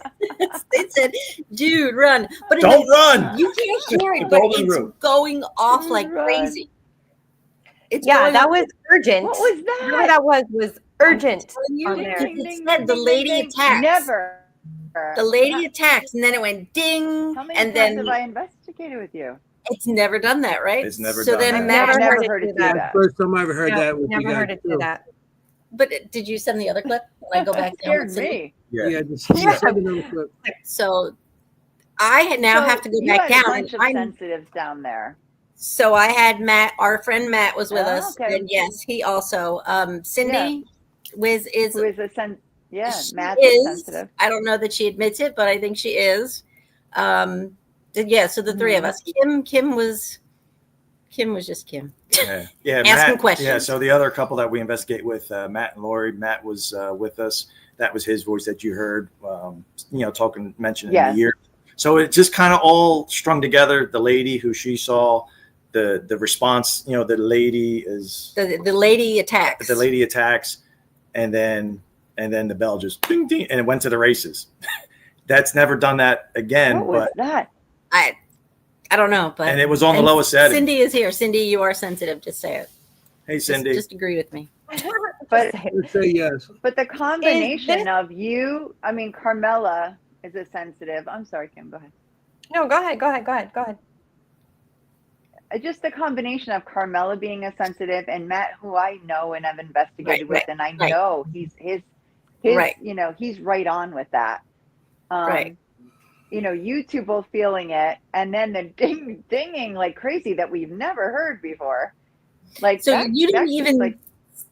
They said, dude, run. But Don't run. You can't hear it, but it's going off like crazy. That was urgent. What was that? Whatever that was urgent. It said the lady attacks. Never. The lady attacks, and then it went ding. How many and times then have I investigated with you? it's never done that, right? It's never so done then that. Matt, I've never heard it do that. First time I ever heard that. Never heard it do that. But did you send the other clip? When I go back down. Scared me. Yeah, just another clip. So I now have to go you back had down. a bunch of sensitives down there. So I had Matt, our friend Matt was with us. Okay. And yes, he also Cindy Who is a Matt's sensitive. I don't know that she admits it, but I think she is. So the three of us. Kim was just Kim. Yeah, Asking Matt, questions. Yeah, so the other couple that we investigate with, Matt and Lori, Matt was with us. That was his voice that you heard, mentioned in the year. So it just kind of all strung together. The lady who she saw, the response, the lady is the lady attacks. The lady attacks, and then the bell just ding ding, and it went to the races. That's never done that again. What was that? I don't know, but and it was on the lowest setting. Cindy is here. Cindy, you are sensitive. Just say it. Hey, Cindy. Just agree with me. But say yes. But the combination of you, Carmela is a sensitive. I'm sorry, Kim. Go ahead. No, go ahead. Just the combination of Carmela being a sensitive and Matt, who I know and have investigated with, and I know he's he's right on with that. You two both feeling it, and then the dinging like crazy that we've never heard before. Like So that, you didn't that just, even. like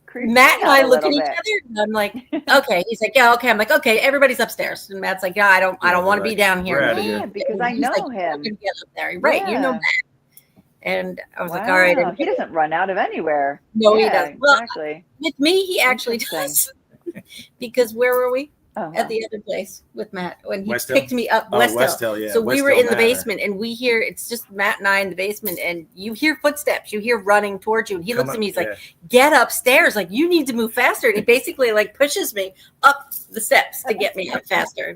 creeps Matt me and out I a look at little each bit. other, and I'm like, okay. He's like, yeah, okay. I'm like, okay. Everybody's upstairs, and Matt's like, yeah, I don't want to be down here. We're outta Yeah, here. because And I he's know like, "You're not him. gonna get up there, right? You know Yeah. that." And I was like, all right. Wow. And He doesn't run out of anywhere. no, he Yeah, doesn't. Well, exactly. with me, he actually Interesting. does. Because where were we? Oh, At the other place with Matt when he West Hill? picked me up. Oh, West Hill. West Hill, yeah. So West we were Hill in the Manor. basement, and we hear it's just Matt and I in the basement, and you hear footsteps. You hear running towards you, and he looks at me. He's like, "Get upstairs! Like you need to move faster." And he basically like pushes me up the steps to get me up faster.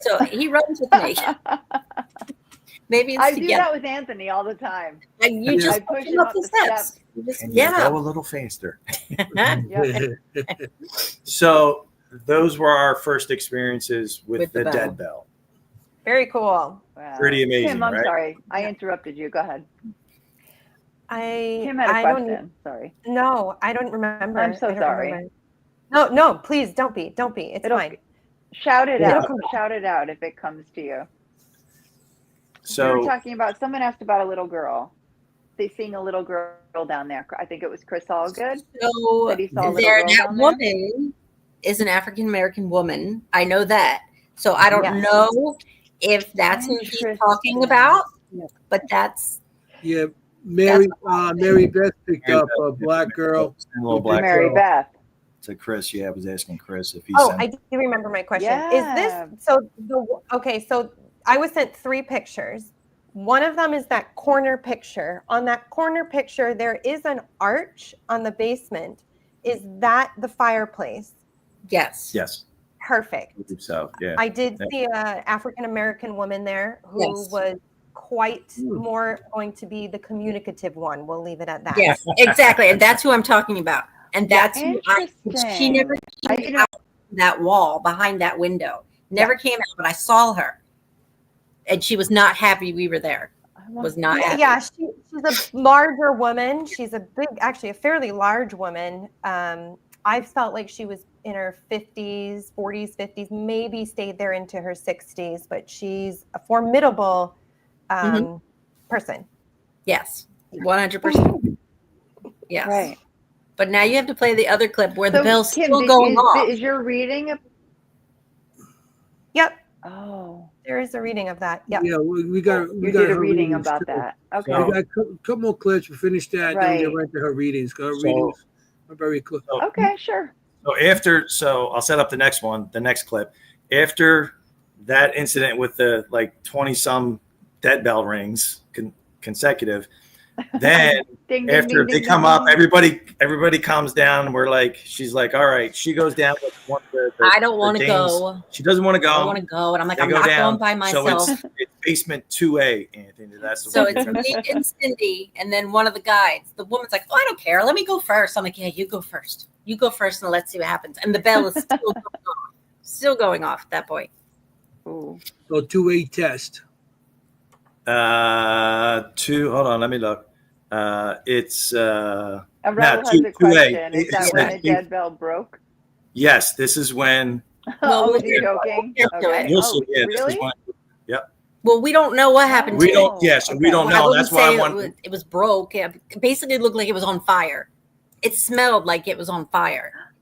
So he runs with me. Maybe it's I do together. that with Anthony all the time. And you Yeah. just I push push him him up the steps. You just And get you go up. a little faster. Yep. So those were our first experiences with the the bell. dead bell. Very cool. Wow. Pretty amazing, Kim, I'm right? sorry. I interrupted you. Go ahead. Kim had a I don't question. Sorry. No, I don't remember. I'm so I don't sorry. remember. No, please don't be. Don't be. It's It'll- fine. Shout it Yeah. out. Shout it out if it comes to you. We were So talking about, someone asked about a little girl. They seeing a little girl down there. I think it was Chris Allgood. So That he saw a little there, girl that down there? woman is an African American woman. I know that. So I don't Yes. know if that's who he's talking Interesting. about, but that's Yeah, Mary Beth picked up a black girl. A little black Mary girl. Beth. To Chris, yeah, I was asking Chris if he Oh, sent. I do remember my question. Yeah. Is this so I was sent 3 pictures. One of them is that corner picture. On that corner picture, there is an arch on the basement. Is that the fireplace? yes. Yes. Perfect. I believe so, yeah. I did Yeah. see a African American woman there who Yes. was quite more going to be the communicative one. We'll leave it at that. Yes, exactly. And that's who I'm talking about. And that's who she never came out that wall behind that window. Never came out, but I saw her. And she was not happy we were there. Was not happy. Yeah, she's a larger woman. She's actually a fairly large woman. I felt like she was in her 50s, 40s, 50s, maybe stayed there into her 60s, but she's a formidable person. Yes, 100%. Yes. Right. But now you have to play the other clip where the So, bell's Kim, still going off. is your reading a... Yep. Oh. There is a reading of that. Yep. Yeah, we got. You did a reading about that. Okay. We got a couple more clips. We finished that. Then we Right. get right to her readings. 'Cause her readings are very close. Okay, sure. So I'll set up the next one, the next clip. After that incident with the like 20 some dead bell rings consecutive, then Ding, ding, after ding, they ding, come ding, up, ding. everybody calms down. She's like, all right. She goes down with one of the I don't want to dames. go. She doesn't want to go. I don't want to go. And I'm like, They I'm go not down. going by So myself. it's basement 2A, Anthony. That's the So one. it's me and Cindy, and then one of the guides. The woman's like, "Oh, I don't care. Let me go first." I'm like, "Yeah, you go first. You go first, and let's see what happens." And the bell is still going off at that point. Ooh. So 2A test. Hold on, let me look. It's Rebel has two- a question. 2A. Is that It's when that- the dead bell broke? yes, this is when Oh, we'll was he get- joking? we'll get to Okay. it. you'll Oh, see. Yeah, this is really? when. Yep. Well, we don't know what happened. We to don't. it. Yeah, so we Okay. don't I know. wouldn't That's why I say want. it was broke. It basically looked like it was on fire. It smelled like it was on fire.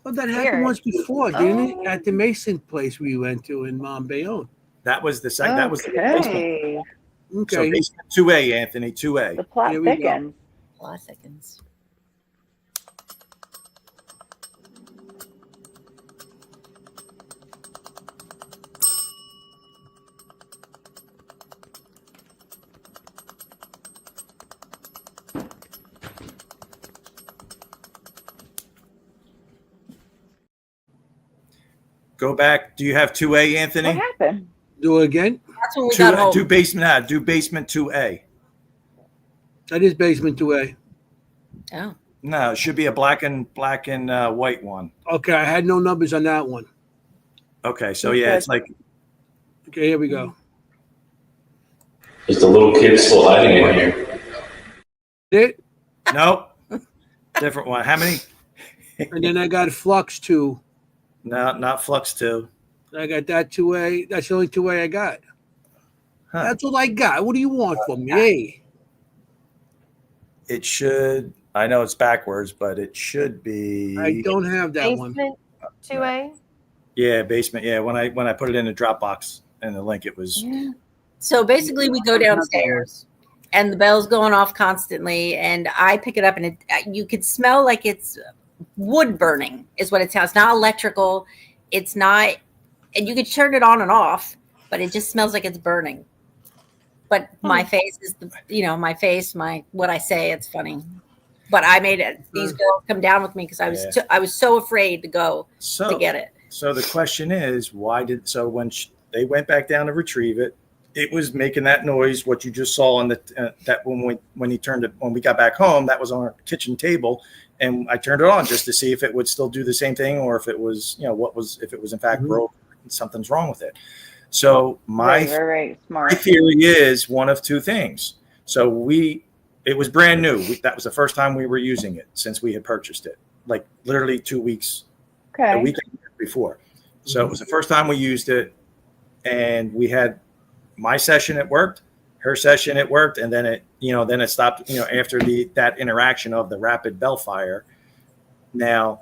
Well, that happened Weird. once before, didn't it? Oh. At the Mason place we went to in Bayonne. That was the second. That was the basement. Okay. So Okay. basement 2A, Anthony, 2A. The plot Here we go. thickens. A lot of seconds. Go back. Do you have 2A, What Anthony? happened? Do it again. That's when we got home. Do basement. Do basement 2A. That is basement 2A. Oh. No, it should be a black and white one. Okay, I had no numbers on that one. Okay, so yeah, it's like Okay, here we go. Is the little kid still hiding in here? It, nope, different one. How many? and then I got Flux 2. No, not Flux 2. I got that 2A. That's the only 2A I got. Huh. That's all I got. What do you want from me? Hey. It should. I know it's backwards, but it should be. I don't have that one. Basement 2A. Yeah, basement. Yeah, when I put it in the Dropbox and the link, it was. So basically, we go downstairs, and the bell's going off constantly, and I pick it up, and you could smell like it's wood burning. Is what it sounds. It's not electrical. It's not, and you could turn it on and off, but it just smells like it's burning. But my face is what I say. It's funny, but I made it. These girls come down with me because I was so afraid to go to get it. So the question is, why did when they went back down to retrieve it, it was making that noise. What you just saw on the that when we got back home, that was on our kitchen table, and I turned it on just to see if it would still do the same thing, or if it was if it was in fact broke, and something's wrong with it. So my theory is one of two things. So it was brand new. That was the first time we were using it since we had purchased it, like literally 2 weeks, a week before. So it was the first time we used it, and we had my session. It worked, her session. It worked, and then it stopped. After that interaction of the rapid bell fire. Now,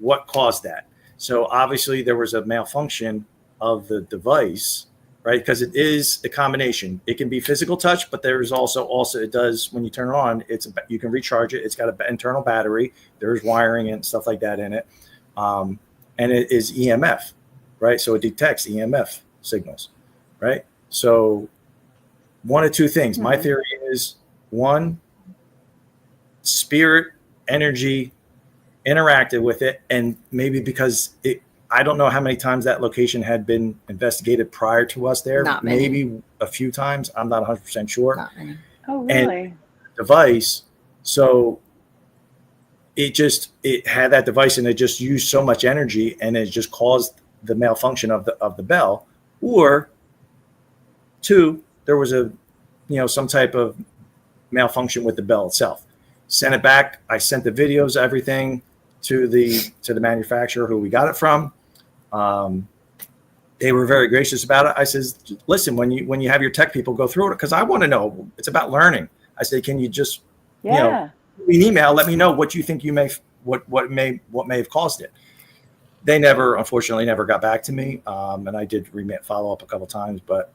what caused that? So obviously there was a malfunction of the device, right? Because it is a combination. It can be physical touch, but there's also it does, when you turn it on, you can recharge it. It's got an internal battery. There's wiring and stuff like that in it. And it is EMF, right? So it detects EMF signals, right? So one of two things. My theory is, one, spirit energy interacted with it, and maybe because I don't know how many times that location had been investigated prior to us there. Not many. Maybe a few times. I'm not 100% sure. Not many. Oh, really? And device. So it had that device, and it just used so much energy, and it just caused the malfunction of the bell. Or two, there was some type of malfunction with the bell itself. Sent it back. I sent the videos, everything to the manufacturer who we got it from. They were very gracious about it. I says, listen, when you have your tech people go through it, because I want to know, it's about learning. I said, can you just an email, let me know what you think what may have caused it. They unfortunately never got back to me. And I did follow up a couple times, but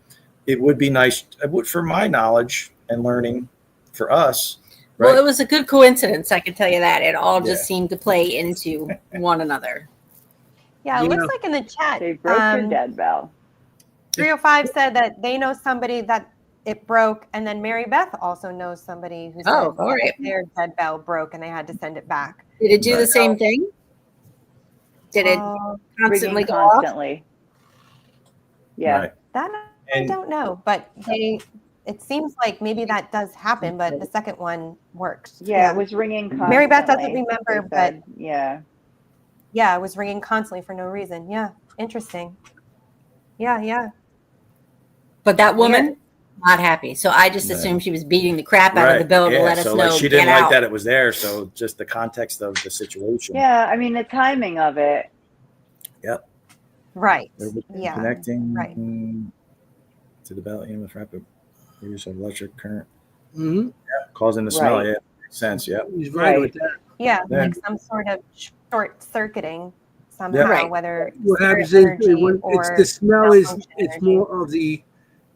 it would be nice. It would, for my knowledge and learning for us. Right? Well, it was a good coincidence. I can tell you that. It all just seemed to play into one another. Yeah, it looks like in the chat. They broke your dead bell. 305 said that they know somebody that it broke, and then Mary Beth also knows somebody who said all right. their dead bell broke and they had to send it back. Did it do the same thing? Did it constantly go off? Yeah. Right. That I don't know, but it seems like maybe that does happen, but the second one worked. Yeah, it was ringing constantly. Mary Beth doesn't remember, but yeah, it was ringing constantly for no reason. Yeah, interesting. Yeah. But that woman, not happy. So I just assumed she was beating the crap out of the bell to let us know. She didn't like that it was there. So just the context of the situation. Yeah, I mean the timing of it. Yep. Right. Yeah. Connecting to the bell with rapid use of electric current. Mm-hmm. Yeah, causing the smell. Yeah, makes sense. Yeah. He's right with that. Yeah, like some sort of short circuiting somehow, whether what happens is it's the smell is it's more of the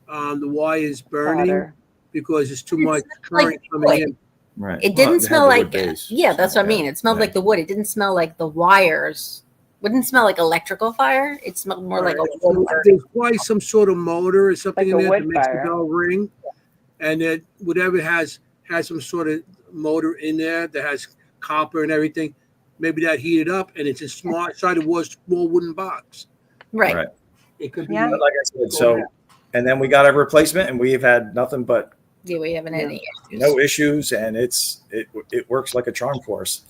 wires burning because it's too much current coming in. Right. It didn't smell like that's what I mean. It smelled like the wood. It didn't smell like the wires. Wouldn't smell like electrical fire. It smelled more like a wood fire. There's probably some sort of motor or something in there that makes the bell ring, and that whatever has some sort of motor in there that has copper and everything. Maybe that heated up, and it's a small wooden box. Right. It could be. Like I said, and then we got a replacement, and we've had nothing but we haven't had any issues. No issues, and it works like a charm course.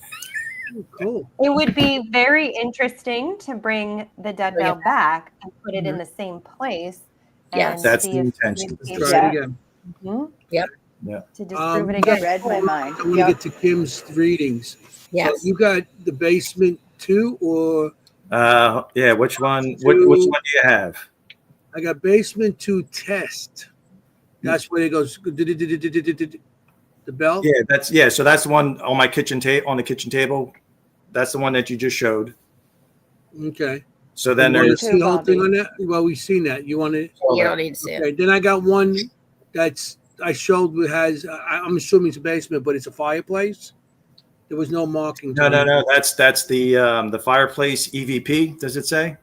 Cool. It would be very interesting to bring the dead bell back and put it in the same place. Yes, that's the intention. Try it again. Yep. Yeah. To disprove it again. Read my mind. I'm gonna get to Kim's readings. Yes. So you got the basement 2 or? Which one? Which one do you have? I got basement 2 test. That's where it goes. The bell? Yeah, so that's the one on my kitchen table. That's the one that you just showed. Okay. So then you want there's to see the whole thing on that? Well, we've seen that. You want to? You don't need to see Okay. it. Then I got one that's I showed has. I'm assuming it's a basement, but it's a fireplace. There was no marking. No. That's the fireplace EVP. Does it say?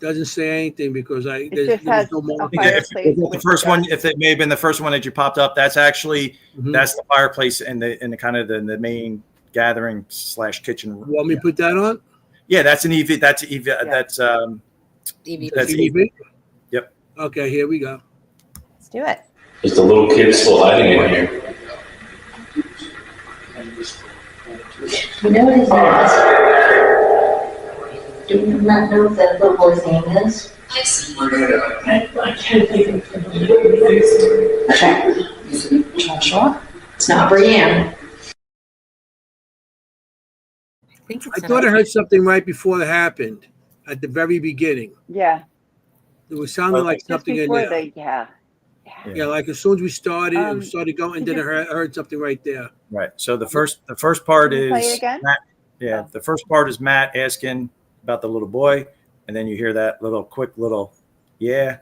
Doesn't say anything because It just has no a marking. fireplace. The first one, if it may have been the first one that you popped up, that's actually Mhm. that's the fireplace in the kind of the main gathering / kitchen. You want me to put that on? Yeah, that's an EV. That's EV. That's EVP. That's EVP? Yep. Okay, here we go. Let's do it. Is the little kid still hiding in here? You know what his name is? Do you not know what that little boy's name is? I can't think of it. Okay. Joshua? It's not Brienne. I thought I heard something right before it happened, at the very beginning. Yeah. It was sounding like Just something in before there. Yeah, like as soon as we started, it started going, then I heard something right there. right. So the first part Can you play it is again? Matt. Yeah, the first part is Matt asking about the little boy, and then you hear that quick little yeah,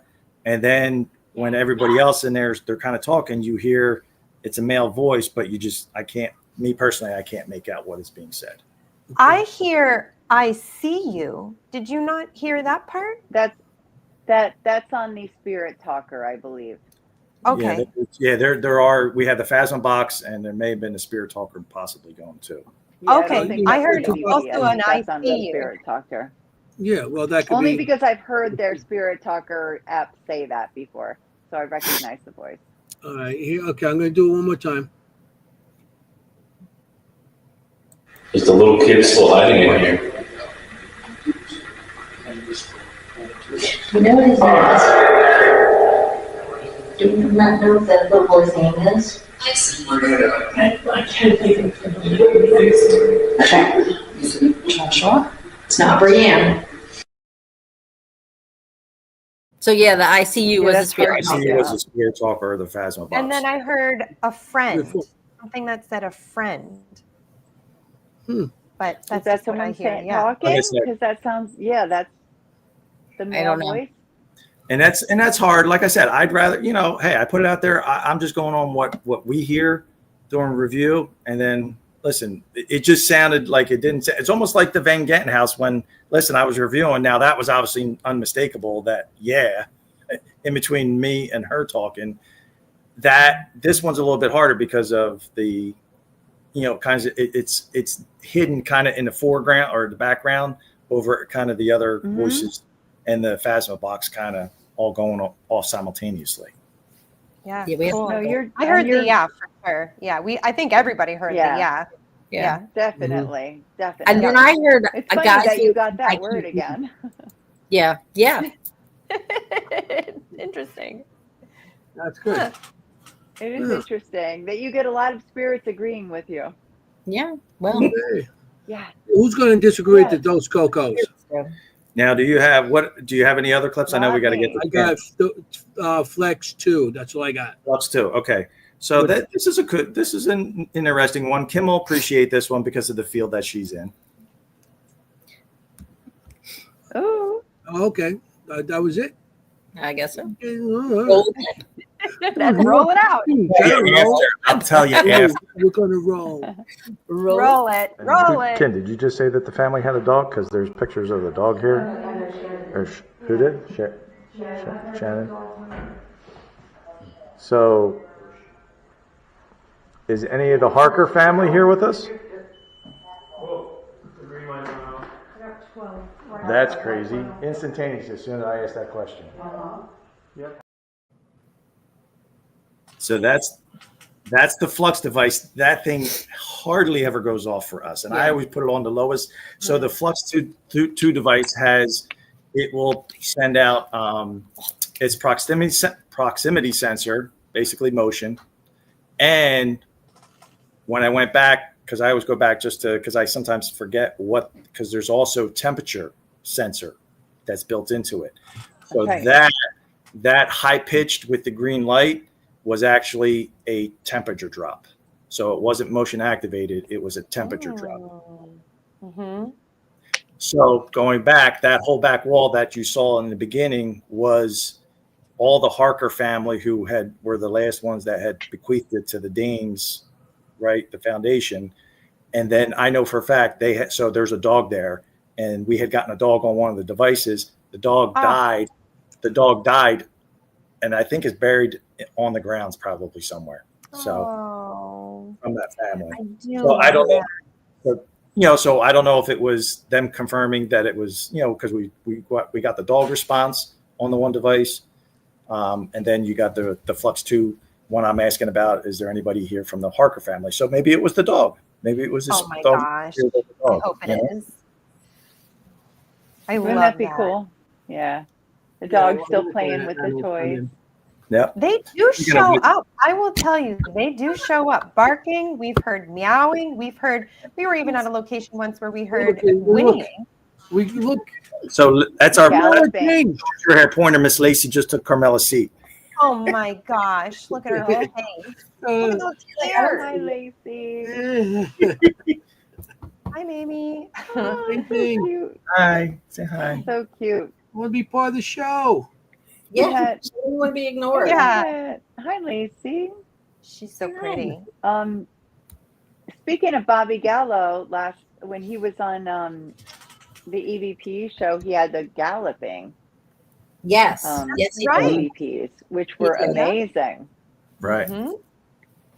and then when everybody else in there they're kind of talking, you hear it's a male voice, but I can't make out what is being said. I hear I see you. Did you not hear that part? That's on the Spirit Talker, I believe. Okay. There are. We have the Phasma box, and there may have been a Spirit Talker possibly going too. Yeah, I Okay, don't think I that's heard the DVD. also I an think that's on I the see you. Spirit Talker. Yeah, well, that could Only be. because I've heard their Spirit Talker app say that before, so I recognize the voice. All right, here. Okay, I'm going to do it one more time. Is the little kid still hiding in here? You know what his name is? Do you not know what that little boy's name is? I can't think of it. Okay. Joshua? It's not Brienne. So yeah, the ICU was a that's spirit. hard. It was a Spirit Talker or the Phasma box. And then I heard a friend. Something that said a friend. But that's Is that just what I someone hear. Yeah. talking? Like I said. Because that sounds, that's the male don't know. voice. And that's hard. Like I said, I'd rather, hey, I put it out there. I'm just going on what we hear during review. And then listen, it just sounded like it didn't. It's almost like the Van Genten house when, listen, I was reviewing. Now that was obviously unmistakable that, in between me and her talking, that this one's a little bit harder because of the, kinds of, it's hidden kind of in the foreground or the background over kind of the other voices and the Phasma box kind of all going off simultaneously. Yeah. Yeah, cool. No, I heard the yeah for sure. Yeah. I think everybody heard the yeah. Yeah. Definitely. Definitely. And then I heard It's a funny guy that who- you got that I word can't- again. Yeah. Interesting. That's good. Huh. It is interesting that you get a lot of spirits agreeing with you. Yeah. Well, Okay. Yeah. Who's going to disagree with the Dos Cocos? Now, do you have any other clips? I know we got to get Not to I got Flex 2. That's all I got. Flex 2. Okay. So this is an interesting one. Kim will appreciate this one because of the field that she's in. Oh. Okay. That was it. I guess so. Okay, all right. Then roll it out. I'll tell you after. We're going to roll. Roll it. Roll it. Ken, did you just say that the family had a dog? Because there's pictures of the dog here. Or who did? Shannon. So, is any of the Harker family here with us? That's crazy. Instantaneous as soon as I asked that question. Yep. So that's the flux device. That thing hardly ever goes off for us, and I always put it on the lowest. So the flux 2 device will send out its proximity sensor, basically motion. And when I went back, because I always go back because I sometimes forget because there's also temperature sensor that's built into it. So that high pitched with the green light was actually a temperature drop. So it wasn't motion activated. It was a temperature drop. Mm-hmm. So going back, that whole back wall that you saw in the beginning was all the Harker family who were the last ones that had bequeathed it to the Danes, right? The foundation. And then I know for a fact so there's a dog there, and we had gotten a dog on one of the devices. The dog died. The dog died, and I think is buried on the grounds probably somewhere. So from that family. I don't know. So I don't know if it was them confirming that it was, because we got the dog response on the one device, and then you got the Flux 2 one I'm asking about. Is there anybody here from the Harker family? So maybe it was the dog. Maybe it was this oh my dog. Gosh. Dog, I hope it is. Wouldn't that be cool? Yeah. The dog's still playing with the toys. Yeah. They do show up. I will tell you, they do show up. Barking. We've heard meowing. We were even at a location once where we heard whinnying. We look. So that's our Galloping. your hair pointer. Miss Lacey just took Carmela's seat. Oh my gosh. Look at her whole face. Look at those ears. Hi, Lacey. Hi, Mamie. Oh, so cute. Hi. Say hi. So cute. I want to be part of the show. Yeah. She didn't want to be ignored. Yeah. Hi, Lacey. She's so pretty. Speaking of Bobby Gallo, when he was on the EVP show, he had the galloping. Yes. Yes, right. EVPs, which were amazing. Right. Mm-hmm.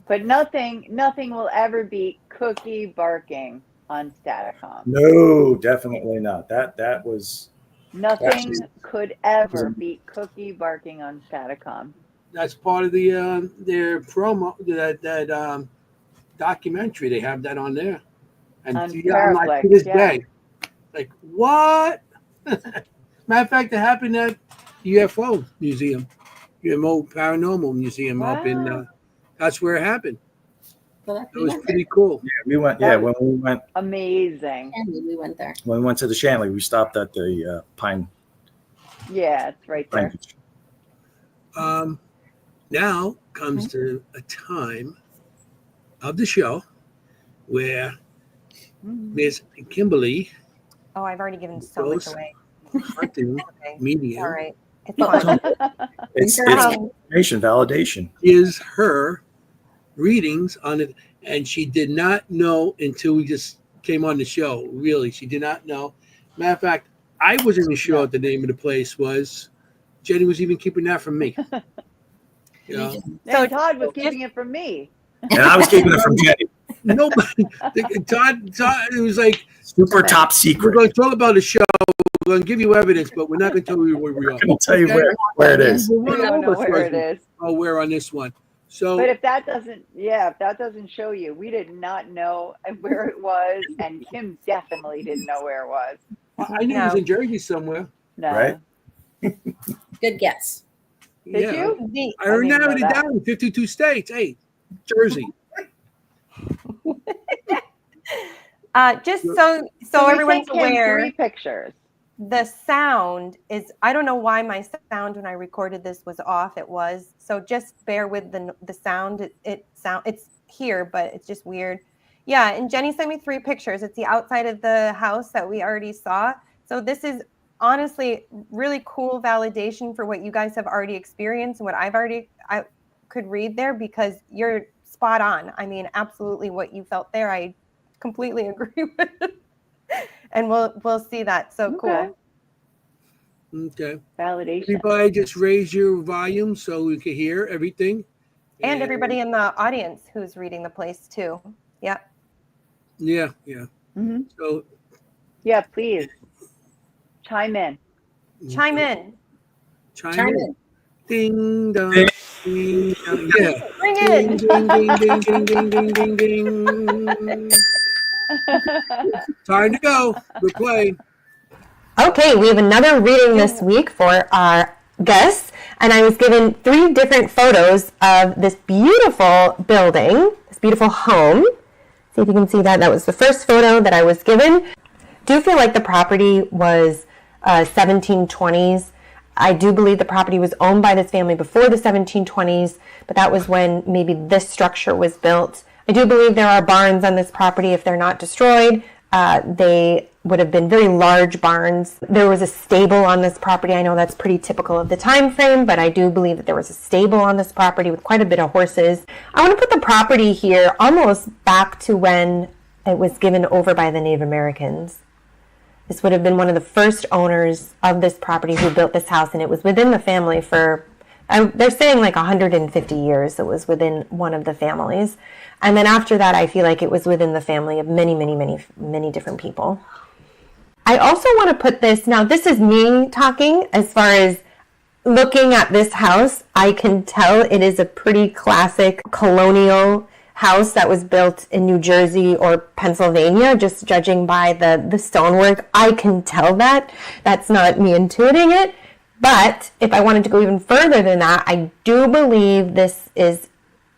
But nothing will ever beat Cookie barking on Staticom. No, definitely not. That was Nothing could ever beat Cookie barking on Staticom. That's part of the their promo, that documentary. They have that on there. And On I'm like, to this day, like, what? Matter of fact, it happened at UFO Museum, UFO Paranormal Museum up in. That's where it happened. It was pretty cool. Yeah, we went. Yeah, when we went. Amazing. We went there. When we went to the Shanley, we stopped at the Pine. Yeah, it's right there. Now comes to a time of the show where Miss Kimberly. Oh, I've already given so much away. Hunting medium. All right. It's fine. It's information validation. Is her readings on it, and she did not know until we just came on the show. Really, she did not know. Matter of fact, I wasn't even sure what the name of the place was. Jennie was even keeping that from me. So Todd was keeping it from me. And I was keeping it from Jennie. Nobody. Todd, it was like super top secret. We're going to talk about the show. We're going to give you evidence, but we're not going to tell you where we are. I'm going to tell you where it is. We don't know where it is. Oh, where on this one? So, but if that doesn't show you, we did not know where it was, and Kim definitely didn't know where it was. I knew it was in Jersey somewhere. No. Right? Good guess. Did you? I narrowed it down in 52 states. Hey, Jersey. Just so everyone's aware, 3 pictures. The sound is, I don't know why my sound when I recorded this was off. It was. So just bear with the sound. It's here, but it's just weird. Yeah, and Jennie sent me 3 pictures. It's the outside of the house that we already saw. So this is honestly really cool validation for what you guys have already experienced and what I could read there, because you're spot on. I mean, absolutely what you felt there, I completely agree with. And we'll see that. So cool. Okay. Validation. Everybody just raise your volume so we can hear everything. And everybody in the audience who's reading the place too. Yeah. Yeah. Mm-hmm. So. Yeah, please. Chime in. Chime in. Ding dong. Ding dong. Yeah. Bring it. Ding ding ding ding ding ding ding ding. Time to go. We're playing. Okay, we have another reading this week for our guests, and I was given 3 different photos of this beautiful building, this beautiful home. See if you can see that. That was the first photo that I was given. Do feel like the property was 1720s. I do believe the property was owned by this family before the 1720s, but that was when maybe this structure was built. I do believe there are barns on this property. If they're not destroyed, they would have been very large barns. There was a stable on this property. I know that's pretty typical of the time frame, but I do believe that there was a stable on this property with quite a bit of horses. I want to put the property here almost back to when it was given over by the Native Americans. This would have been one of the first owners of this property who built this house, and it was within the family for, they're saying like 150 years. It was within one of the families. And then after that, I feel like it was within the family of many, many, many, many different people. I also want to put this, now this is me talking, as far as looking at this house, I can tell it is a pretty classic colonial house that was built in New Jersey or Pennsylvania, just judging by the stonework. I can tell that. That's not me intuiting it. But if I wanted to go even further than that, I do believe this is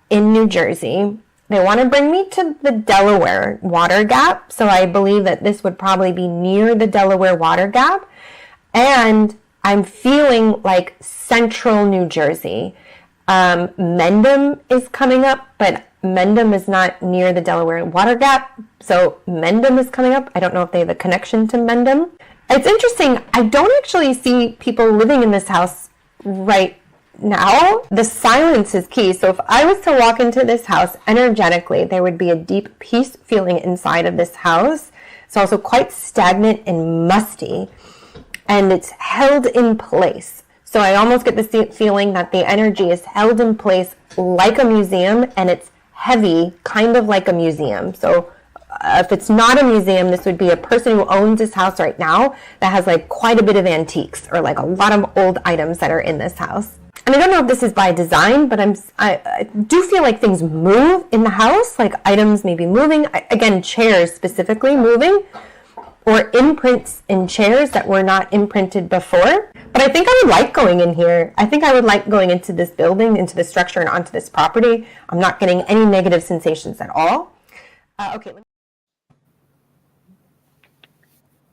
in New Jersey. They want to bring me to the Delaware water gap. So I believe that this would probably be near the Delaware water gap. And I'm feeling like central New Jersey. Mendham is coming up, but Mendham is not near the Delaware water gap. So Mendham is coming up. I don't know if they have a connection to Mendham. It's interesting. I don't actually see people living in this house right now. The silence is key. So if I was to walk into this house energetically, there would be a deep peace feeling inside of this house. It's also quite stagnant and musty, and it's held in place. So I almost get the feeling that the energy is held in place like a museum, and it's heavy, kind of like a museum. So if it's not a museum, this would be a person who owns this house right now that has like quite a bit of antiques or like a lot of old items that are in this house. And I don't know if this is by design, but I do feel like things move in the house, like items may be moving. Again, chairs specifically moving, or imprints in chairs that were not imprinted before. But I think I would like going in here. I think I would like going into this building, into the structure, and onto this property. I'm not getting any negative sensations at all. Okay.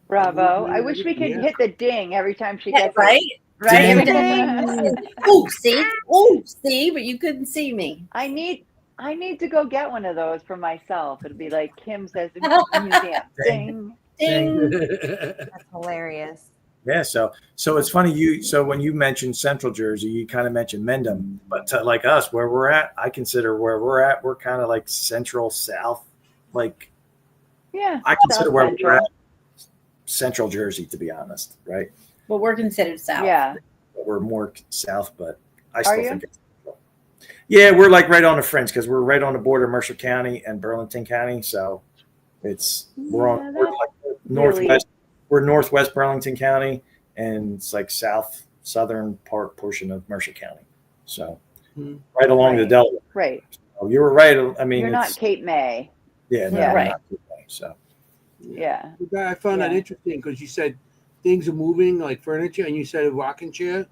Bravo. I wish we could hit the ding every time she gets right. it. Right? Ding. Oh, see? Oh, see? But you couldn't see me. I need to go get one of those for myself. It'll be like Kim says in the museum. Ding. Ding. That's hilarious. Yeah, so it's funny so when you mentioned Central Jersey, you kind of mentioned Mendham, but like us, where we're at, I consider where we're at, we're kind of like Central South, like I consider where we're at Central Jersey, to be honest, right? But we're considered South. Yeah, we're more South, but I still think it's Central. Yeah, we're like right on the fringe because we're right on the border of Mercer County and Burlington County, so we're like northwest. We're northwest Burlington County, and it's like southern portion of Mercer County. So right along the Delaware. Right. So you were right. I mean, you're not Cape May. Yeah. No, right. Not Cape May, so. Yeah. I found that interesting because you said things are moving like furniture, and you said a rocking chair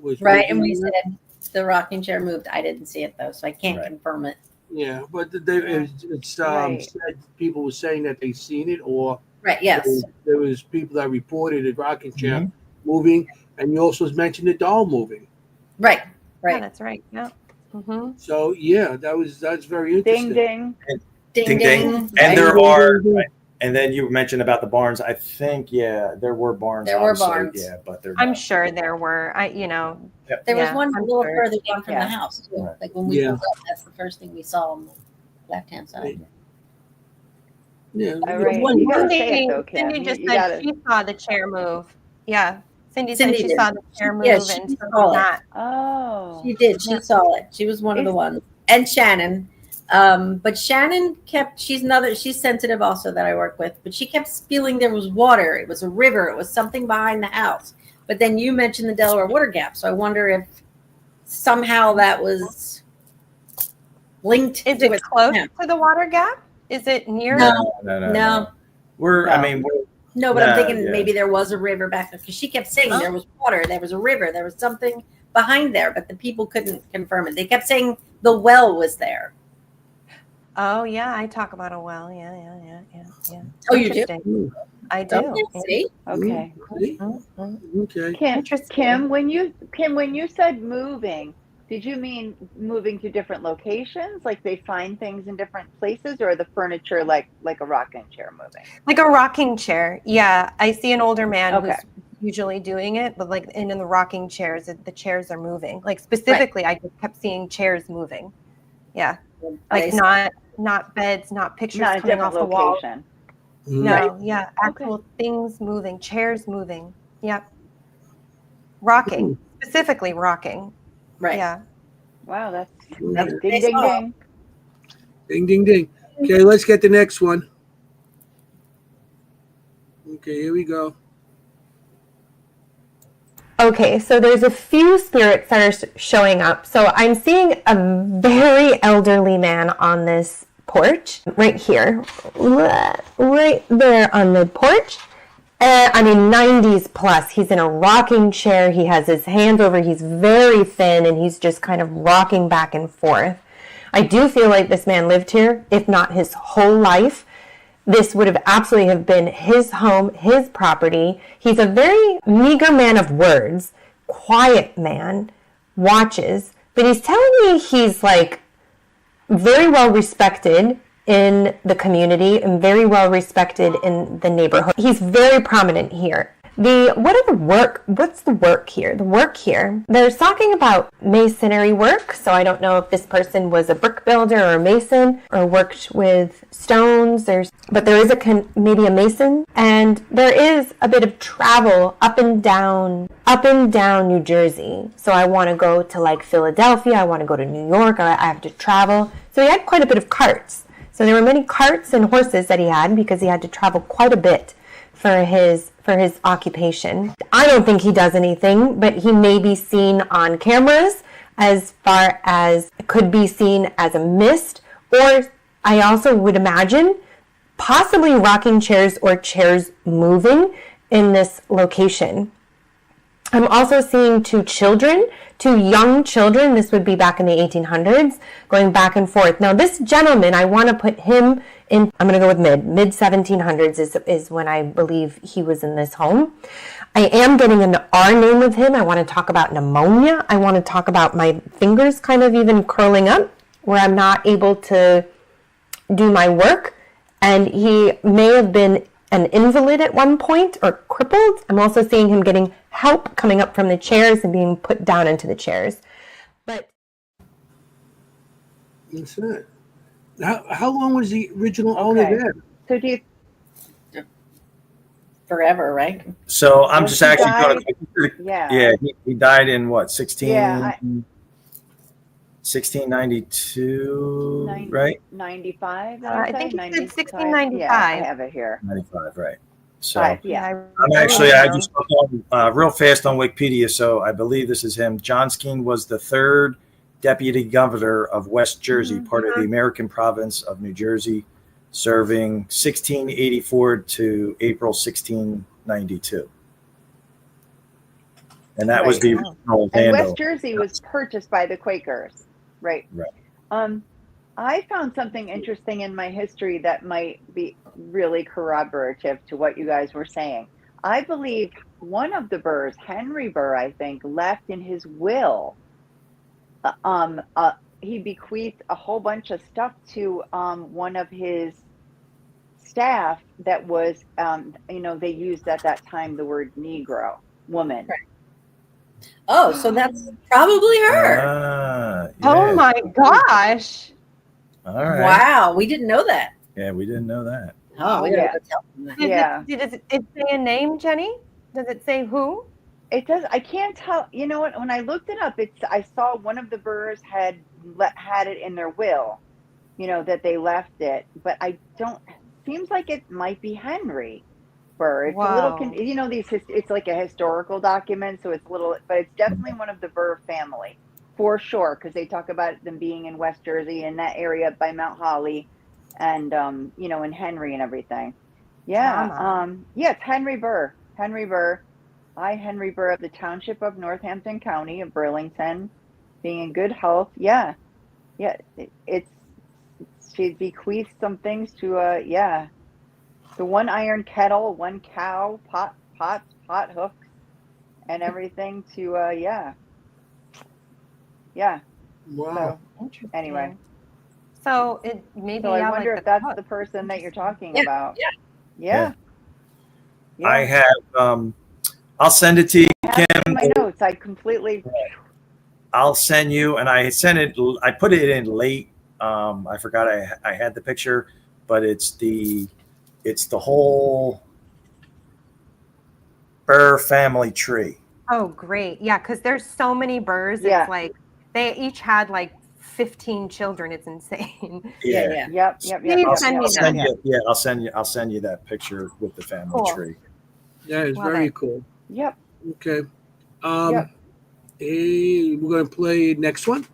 was right. And we said the rocking chair moved. I didn't see it though, so I can't confirm it. Yeah, but it's said people were saying that they seen it, or right. Yes, there was people that reported a rocking chair moving, and you also mentioned the doll moving. Right. Right. Yeah, that's right. Yeah. Mm-hmm. So that's very interesting. Ding ding. Ding ding. And there are. Right. And then you mentioned about the barns. I think, there were barns. There were barns. Yeah, but they're. I'm sure there were. There was one a little further down from the house too. Right. Like when we moved up, that's the first thing we saw on the left-hand side. Yeah. All right. You gotta say it though, Kim. Cindy just said she saw the chair move. Yeah. Cindy said she saw the chair move. Yeah, she saw it. Oh. She did. She saw it. She was one of the ones. And Shannon. But Shannon she's sensitive also that I work with, but she kept feeling there was water. It was a river. It was something behind the house. But then you mentioned the Delaware water gap. So I wonder if somehow that was linked. Is it close to the water gap? Is it near? No. No, but I'm thinking maybe there was a river back there because she kept saying there was water, there was a river, there was something behind there, but the people couldn't confirm it. They kept saying the well was there. Oh yeah, I talk about a well. Yeah. Oh, you do? I do. See? Okay. Okay. Kim, when you said moving, Did you mean moving to different locations? Like they find things in different places, or the furniture like a rocking chair moving? Like a rocking chair. Yeah. I see an older man Okay. who's usually doing it, but like in the rocking chairs, the chairs are moving. Like specifically, I just kept seeing chairs moving. Yeah. Like not beds, not pictures Not a coming different off the wall. location. No, yeah. Actual things moving, chairs moving. Yep. Rocking. Specifically rocking. Right. Yeah. Wow, that's That's ding ding ding. Ding, ding, ding. Okay, let's get the next one. Okay, here we go. Okay, so there's a few spirits that are showing up. So I'm seeing a very elderly man on this porch, right here, right there on the porch. I mean, 90s plus. He's in a rocking chair. He has his hands over. He's very thin, and he's just kind of rocking back and forth. I do feel like this man lived here, if not his whole life. This would have absolutely have been his home, his property. He's a very meager man of words, quiet man, watches, but he's telling me he's like very well respected in the community and very well respected in the neighborhood. He's very prominent here. What's the work here? The work here, they're talking about masonry work. So I don't know if this person was a brick builder or a mason or worked with stones. But there is maybe a mason, and there is a bit of travel up and down New Jersey. So I want to go to like Philadelphia. I want to go to New York. I have to travel. So he had quite a bit of carts. So there were many carts and horses that he had because he had to travel quite a bit for his occupation. I don't think he does anything, but he may be seen on cameras as far as could be seen as a mist, or I also would imagine possibly rocking chairs or chairs moving in this location. I'm also seeing two young children, this would be back in the 1800s, going back and forth. Now this gentleman, I want to put him in, I'm going to go with mid 1700s is when I believe he was in this home. I am getting an R name with him. I want to talk about pneumonia. I want to talk about my fingers kind of even curling up where I'm not able to do my work. And he may have been an invalid at one point or crippled. I'm also seeing him getting help coming up from the chairs and being put down into the chairs. But that's it. How long was the original owner there? So do you forever, right? So I'm just actually going to. Yeah. He died in what 1692, right? 95. I think he said 1695. Yeah, I have it here. 95, right? So I just looked on, real fast on Wikipedia. So I believe this is him. John Skeen was the third deputy governor of West Jersey, part of the American province of New Jersey, serving 1684 to April 1692. And that was the original And landowner. West Jersey was purchased by the Quakers, right? I found something interesting in my history that might be really corroborative to what you guys were saying. I believe one of the Burrs, Henry Burr, I think, left in his will. He bequeathed a whole bunch of stuff to one of his staff that was, they used at that time the word Negro, woman. Right. Oh, so that's probably her. Oh my gosh. All right. Wow, we didn't know that. Yeah, we didn't know that. Oh, we gotta go tell them that. Does it say a name, Jenny? Does it say who? It does. I can't tell. You know what? When I looked it up, I saw one of the Burrs had it in their will, that they left it. But I don't. Seems like it might be Henry Burr. It's a little. It's like a historical document, so it's a little. But it's definitely one of the Burr family, for sure, because they talk about them being in West Jersey, in that area by Mount Holly, and in Henry and everything. Yeah. It's Henry Burr. Henry Burr. I, Henry Burr of the Township of Northampton County of Burlington, being in good health. Yeah. She bequeathed some things to, the one iron kettle, one cow, pot hooks, and everything to, Yeah. Wow. So anyway, So it maybe. so I yeah, wonder like if that's the person that you're talking about. Yeah. Yeah. I have. I'll send it to you, I have it in Kim. my notes. I completely. I'll send you, and I sent it. I put it in late. I forgot I had the picture, but it's the whole Burr family tree. Oh, great. Yeah, because there's so many Burrs. Yeah. It's like they each had like 15 children. It's insane. Yeah. Yep. Please send me that. I'll send you that picture with the family Cool. tree. Yeah, it's Love very it. cool. Yep. Okay. Yep. Hey, we're going to play next one.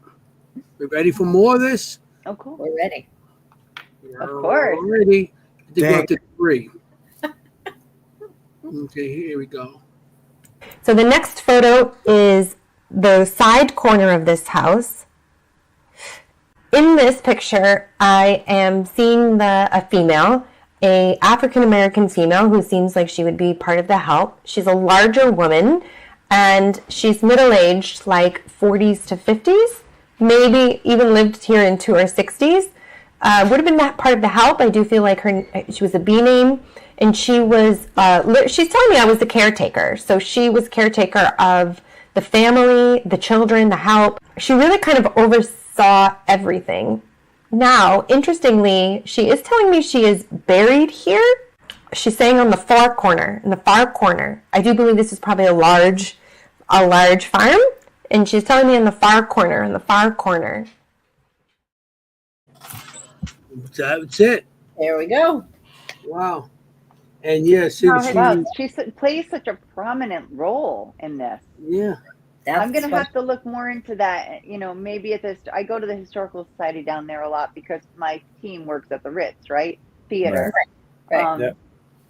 We ready for more of this? Oh, cool. We're ready. Of course. Ready to go Dang. up to 3. Okay, here we go. So the next photo is the side corner of this house. In this picture, I am seeing a female, a African-American female who seems like she would be part of the help. She's a larger woman, and she's middle-aged, like 40s to 50s, maybe even lived here into her 60s. Would have been that part of the help. I do feel like she was a B name, and she was, she's telling me I was the caretaker. So she was caretaker of the family, the children, the help. She really kind of oversaw everything. Now, interestingly, she is telling me she is buried here. She's saying on the far corner, in the far corner. I do believe this is probably a large farm. And she's telling me in the far corner. That's it. There we go. Wow. And yes, yeah, Wow, she plays such a prominent role in this. Yeah. I'm going to have to look more into that. You know, maybe I go to the Historical Society down there a lot because my team works at the Ritz, right? Theater. Right. Yep.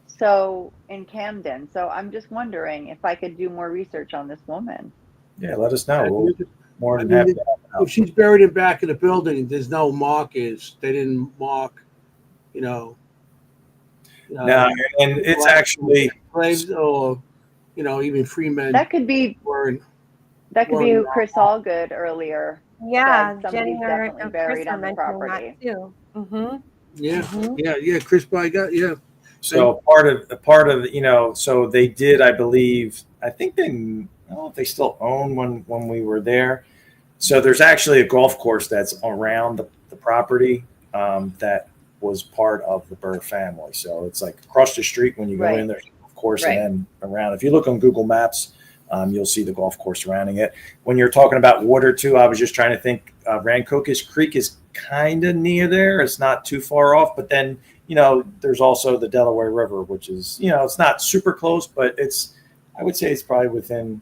So in Camden. So I'm just wondering if I could do more research on this woman. Yeah, let us know. We'll more than I mean, happy to help if she's buried in back of the building, there's no markers. They didn't mark, you know. No, and it's actually slaves or, you know, even freemen. That could be who Chris Allgood earlier. Yeah, said somebody's Jennie definitely or buried Chris on the mentioned property. that too. Mm-hmm. Yeah. Chris probably got So part of you know, so they did, I believe, I think they, I don't know if they still own when we were there. So there's actually a golf course that's around the property that was part of the Burr family. So it's like across the street when you go in, there's a golf course, and then around. If you look on Google Maps, you'll see the golf course surrounding it. When you're talking about water too, I was just trying to think. Rancocas Creek is kind of near there. It's not too far off, but then, you know, there's also the Delaware River, which is, you know, it's not super close, but I would say it's probably within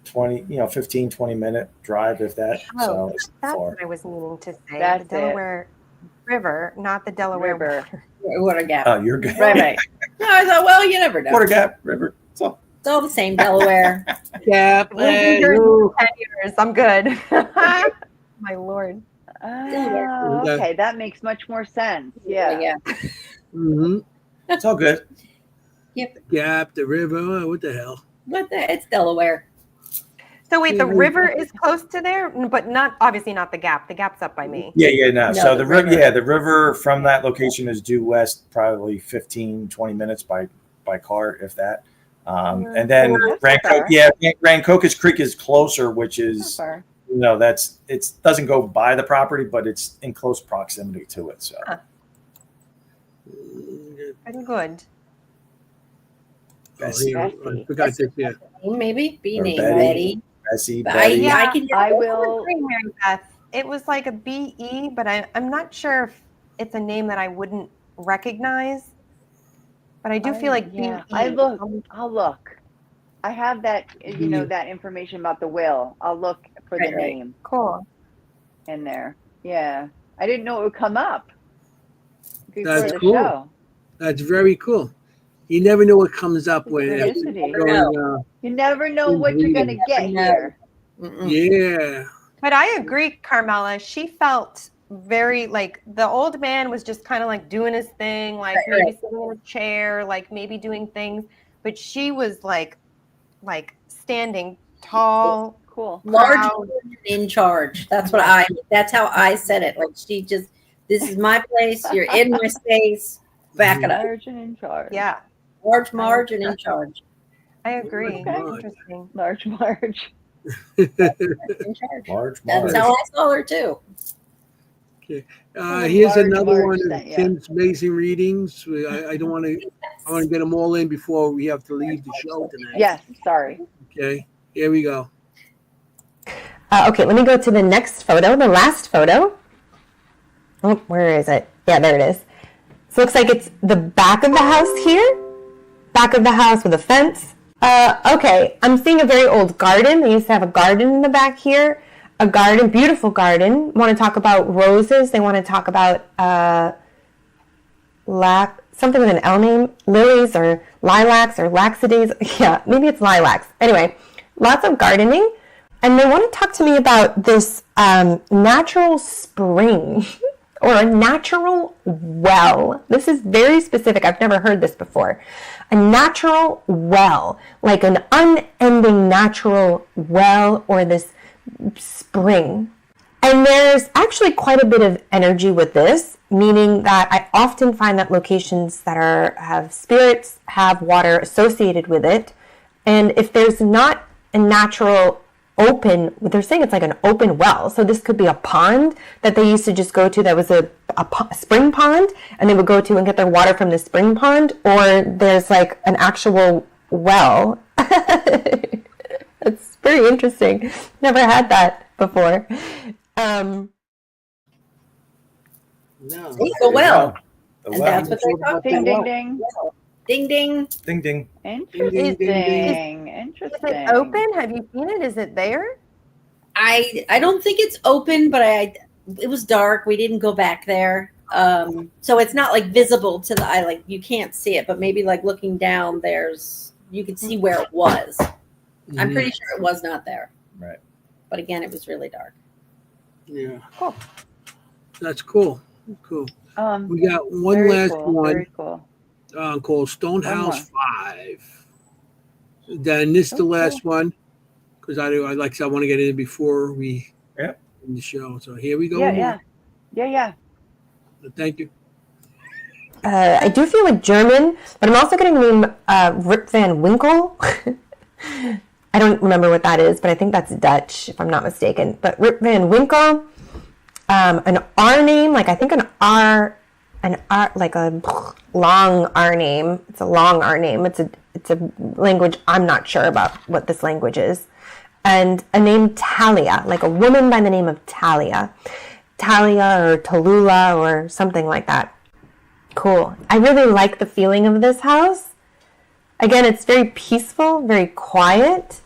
15, 20 minute drive, if that. So it's That's far. what I was meaning to say. That's the Delaware River, not the Delaware River. Water Gap. Oh, you're good. Right. No, I thought, well, you never know. Water Gap River. It's all the same, Delaware. Gap. We'll be here in 10 years. I'm good. My Lord. Oh, okay. That makes much more sense. Yeah. Mm-hmm. It's all good. Yep. Gap, the river. What the hell? It's Delaware. So wait, the river is close to there, but obviously not the Gap. The Gap's up by me. No. So the river from that location is due west, probably 15, 20 minutes by car, if that. And then Rancocas Creek is closer, which is, you know, it doesn't go by the property, but it's in close proximity to it. So Very good. Bessie. I forgot this. Yeah. Maybe B name Betty. Bessie. Betty. I will. Mary Beth. It was like a BE, but I'm not sure if it's a name that I wouldn't recognize. But I do feel like BE. I'll look. I have that, you know, that information about the will. I'll look for the name. Cool. In there. Yeah. I didn't know it would come up before That's the cool. show. That's very cool. You never know what comes up when you never know what you're going to get here. Yeah. But I agree, Carmela. She felt very like the old man was just kind of like doing his thing, like maybe sitting in a chair, like maybe doing things. But she was like standing tall, cool. Large Proud. and in charge. That's how I said it. Like she just, this is my place. You're in my space. Back it up. Large and in charge. Yeah, Large Marge and in charge. I agree. Okay. Interesting. Large Marge. In charge. Large That's Marge. how I saw her too. Here's Large another Marge one of sent you. Tim's amazing readings. I don't want to. I want to get them all in before we have to leave the show tonight. Yes, sorry. Okay. Here we go. Okay, let me go to the next photo, the last photo. Oh, where is it? Yeah, there it is. So it looks like it's the back of the house here. Back of the house with a fence. Okay, I'm seeing a very old garden. They used to have a garden in the back here. A garden, beautiful garden. Want to talk about roses. They want to talk about something with an L name. Lilies or lilacs or laxatives. Yeah, maybe it's lilacs. Anyway, lots of gardening. And they want to talk to me about this natural spring or a natural well. This is very specific. I've never heard this before. A natural well, like an unending natural well or this spring. And there's actually quite a bit of energy with this, meaning that I often find that locations that have spirits have water associated with it. And if there's not a natural open, they're saying it's like an open well. So this could be a pond that they used to just go to that was a spring pond, and they would go to and get their water from the spring pond, or there's like an actual well. It's very interesting. Never had that before. No. The well. The And well. that's what they're talking Ding, ding, about. ding. Ding, ding. Ding ding. Interesting. Is it open? Have you seen it? Is it there? I don't think it's open, but it was dark. We didn't go back there. So it's not like visible to the eye, like you can't see it, but maybe like looking down you can see where it was. I'm pretty sure it was not there. Right. But again, it was really dark. Yeah. Cool. That's cool. Cool. We got one very last cool, one. Very cool. Called Stonehouse 5. Then this is the last one because I want to get in before we end the show. So here we go. Yeah. Thank you. I do feel like German, but I'm also getting the name Rip Van Winkle. I don't remember what that is, but I think that's Dutch, if I'm not mistaken. But Rip Van Winkle, an R name, like I think an R, like a long R name. It's a long R name. It's a language I'm not sure about what this language is. And a name Talia, like a woman by the name of Talia. Talia or Tallulah or something like that. Cool. I really like the feeling of this house. Again, it's very peaceful, very quiet.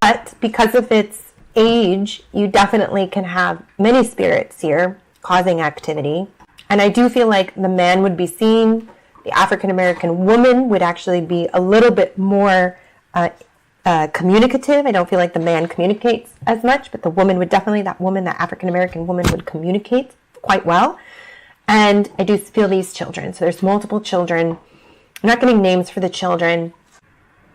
But because of its age, you definitely can have many spirits here causing activity. And I do feel like the man would be seen. The African-American woman would actually be a little bit more communicative. I don't feel like the man communicates as much, but the woman would definitely, that African-American woman would communicate quite well. And I do feel these children. So there's multiple children. I'm not getting names for the children.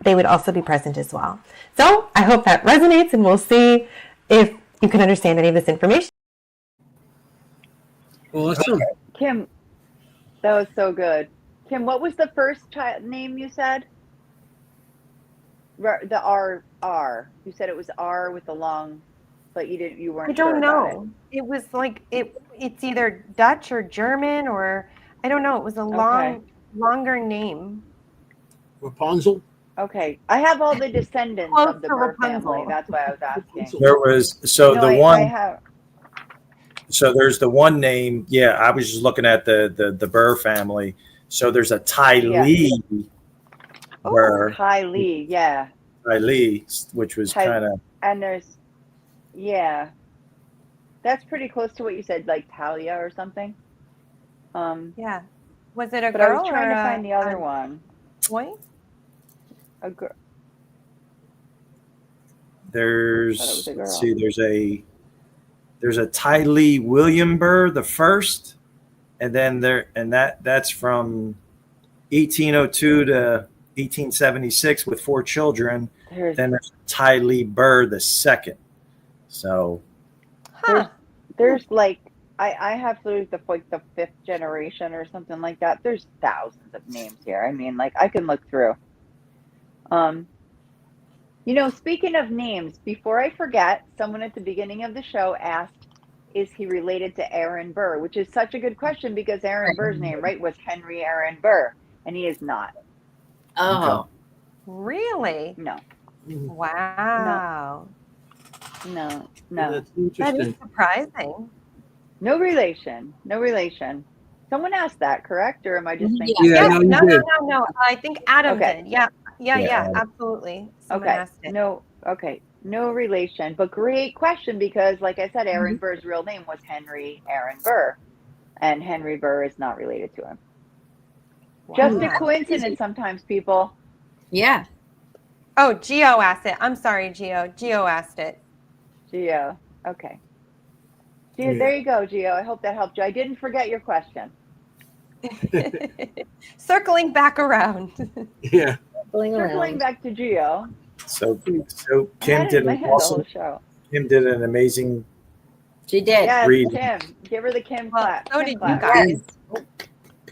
They would also be present as well. So I hope that resonates, and we'll see if you can understand any of this information. Awesome. Kim, that was so good. Kim, what was the first name you said? The R. You said it was R with the long, but you weren't. I don't sure know. It was like it's either Dutch or German or I don't know. It was a longer name. Rapunzel. Okay, I have all the descendants of the Burr family. That's why I was asking. There was So there's the one name. Yeah, I was just looking at the Burr family. So there's a Ty Lee. Burr. Ty Lee, yeah. Ty Lee, which was kind of. And there's, that's pretty close to what you said, like Talia or something. Yeah. Was it a but girl? I was trying to find the other one. Boy? A girl. There's there's a Ty Lee William Burr the first, and then that's from 1802 to 1876 with 4 children, then there's Ty Lee Burr the second. So there's like I have the fifth generation or something like that. There's thousands of names here. I mean, like I can look through. Speaking of names, before I forget, someone at the beginning of the show asked, is he related to Aaron Burr? Which is such a good question because Aaron Burr's name, right, was Henry Aaron Burr, and he is not. Oh. Really? No. Wow. No. That's That interesting. is surprising. No relation. Someone asked that, correct? Or am I just thinking? Yeah, no, you no, did. no. I think Adam Okay. did. Yeah, Adam. absolutely. Someone Okay. asked it. No relation. But great question because, like I said, Aaron Burr's real name was Henry Aaron Burr. And Henry Burr is not related to him. Wow. Just a coincidence sometimes, people. Yeah. Oh, Gio asked it. I'm sorry, Gio. Gio asked it. Gio. Okay. Gio, there you go, Gio. I hope that helped you. I didn't forget your question. Circling back around. Yeah. Circling back to Gio. So Kim did an awesome show. Kim did an amazing. She did. Yes, read. Kim. Give her the Kim clap. So Kim did you clap. guys.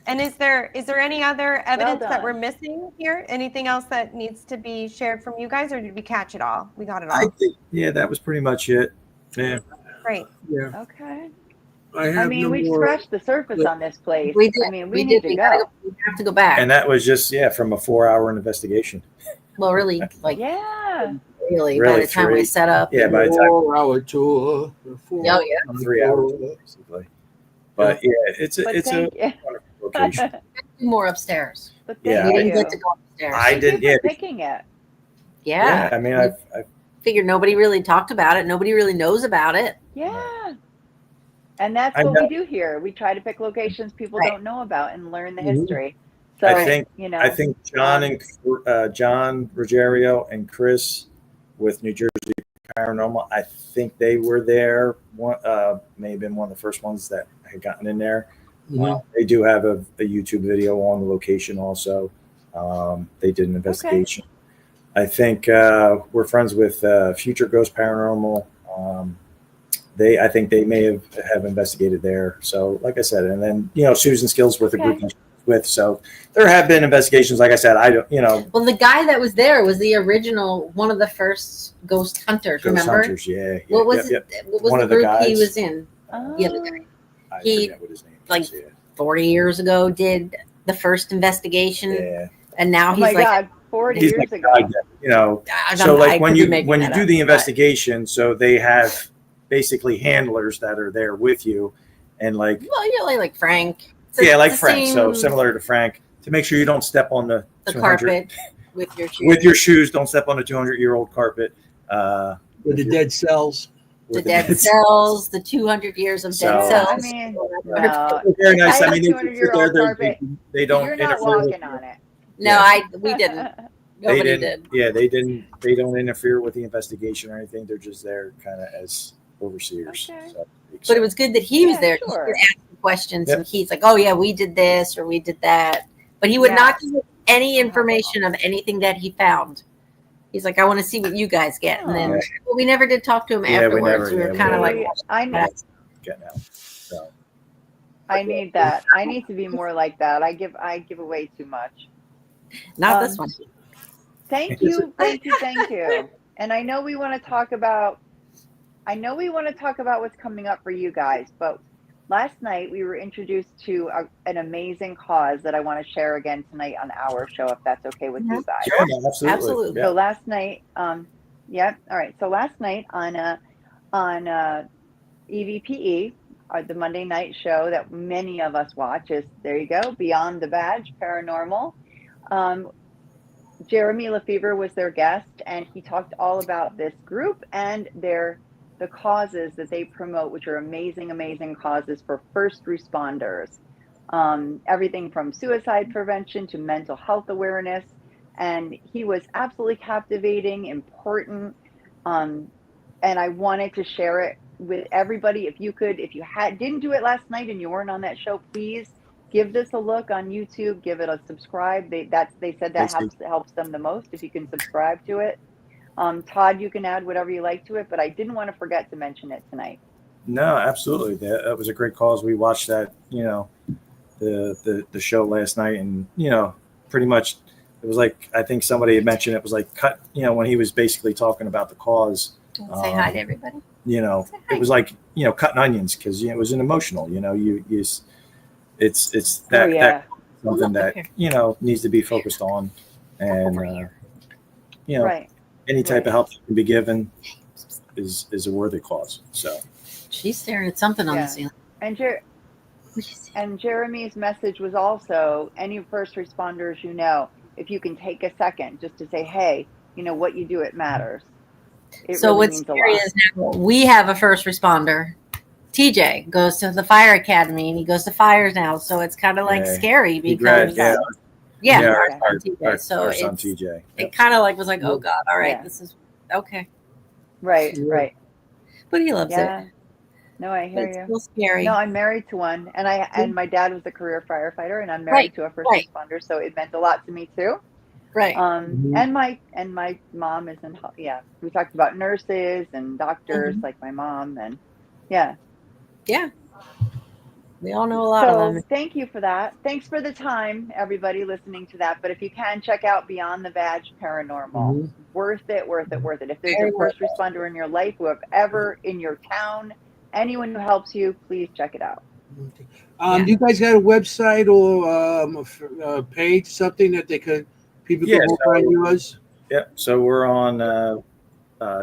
And is there any other evidence that done. we're missing here? Anything else that needs to be shared from you guys, or did we catch it all? We got it all. I think that was pretty much it. Yeah. Great. Yeah. Okay. I mean, we scratched the surface on this place. We did. I mean, we need to We go. have to go back. And that was just from a 4-hour investigation. Well, really, like Yeah. really, by Really the time we 3. set up. Yeah, by the time 4-hour tour. Oh, yeah. 3 hours basically. But it's a Thank you. wonderful location. More upstairs. But Yeah, thank We you. didn't get to go upstairs. I Thank you didn't. for Yeah, picking it. Yeah. I mean, I Figured nobody really talked about it. Nobody really knows about it. Yeah. And that's I what know. we do here. We try to pick locations people Right. don't know about and learn the Mhm. history. So, I think you know, I think John and John Ruggiero and Chris with New Jersey Paranormal. I think they were there. One may have been one of the first ones that had gotten in there. Mhm. They do have a YouTube video on the location also. They did an investigation. I think we're friends with Future Ghost Paranormal. I think they may have investigated there. So, like I said, and then Susan Skills with the group with. So there have been investigations. Like I said, I don't. Well, the guy that was there was the original, one of the first ghost hunters. Ghost remember? hunters, yeah. What was yep. it? What was One the of the group guys. he was in? oh, The other guy. I He- forget what his name like, is. 40 years ago, did the first investigation, Yeah. and now oh he's my like, God, 40 He's years like, ago. So I like when could be you making when you that do up, the but- investigation, so they have basically handlers that are there with you, and like well, you're like Frank. It's like the Frank. So same- similar to Frank, to make sure you don't step on the 200 carpet with your shoes. with your shoes. Don't step on the 200-year-old carpet. With the dead cells. the with dead cells, the 200 years of dead So- cells. I mean, no. They're very nice. I I mean, have 200-year-old carpet. they don't You're not interfere. walking on it. No, we didn't. They Nobody didn't. did. Yeah, they didn't. They don't interfere with the investigation or anything. They're just there kind of as overseers. Okay. So, But it was good that he was Yeah, there. sure. He could ask the questions, Yep. and he's like, "Oh yeah, we did this or we did that," but he would Yeah. not give us any information of anything that he found. He's like, "I want to see what you guys get," and then Yeah. well, we never did talk to him Yeah, we afterwards. never- We were yeah, we kind of never- like, I need, getting out. So I need that. I need to be more like that. I give away too much. "Not this one." Thank you. And I know we want to talk about what's coming up for you guys, but last night we were introduced to an amazing cause that I want to share again tonight on our show, if that's okay with you guys. sure, man, absolutely. Absolutely. Yeah. So last night, yeah, all right. So last night on EVPE, the Monday night show that many of us watch is, there you go, Beyond the Badge, Paranormal. Jeremy Lefevre was their guest, and he talked all about this group and the causes that they promote, which are amazing, amazing causes for first responders. Everything from suicide prevention to mental health awareness. And he was absolutely captivating, important. And I wanted to share it with everybody. If you didn't do it last night and you weren't on that show, please give this a look on YouTube. Give it a subscribe. They said that helps them the most if you can subscribe to it. Todd, you can add whatever you like to it, but I didn't want to forget to mention it tonight. No, absolutely. That was a great cause. We watched that, the show last night, and pretty much it was like, I think somebody had mentioned it was like cut. When he was basically talking about the cause. Say hi to everybody. It was like cutting onions, because it was an emotional. It's that that something that needs to be focused on, and Right. any type of help that can be given is a worthy cause. So she's staring at something on the ceiling. And Jeremy's message was also, any first responders, if you can take a second just to say, hey, what you do, it matters. So really what's scary is now we have a first responder. TJ goes to the fire academy and he goes to fires now. So it's kind of like scary because our son TJ. It kind of like was like, oh God, all right, this is okay. Right. But he loves it. No, I hear it's you. Still scary. No, I'm married to one, and my dad was a career firefighter, and I'm married to a first responder, so it meant a lot to me too. Right. And my mom is in. We talked about nurses and doctors, like my mom, and yeah. We all know a lot of them. Thank you for that. Thanks for the time, everybody listening to that. But if you can, check out Beyond the Badge Paranormal. Worth it. If there's a first responder in your life, whoever in your town, anyone who helps you, please check it out. Do you guys got a website or a page, something that people can find yours? Yeah, so we're on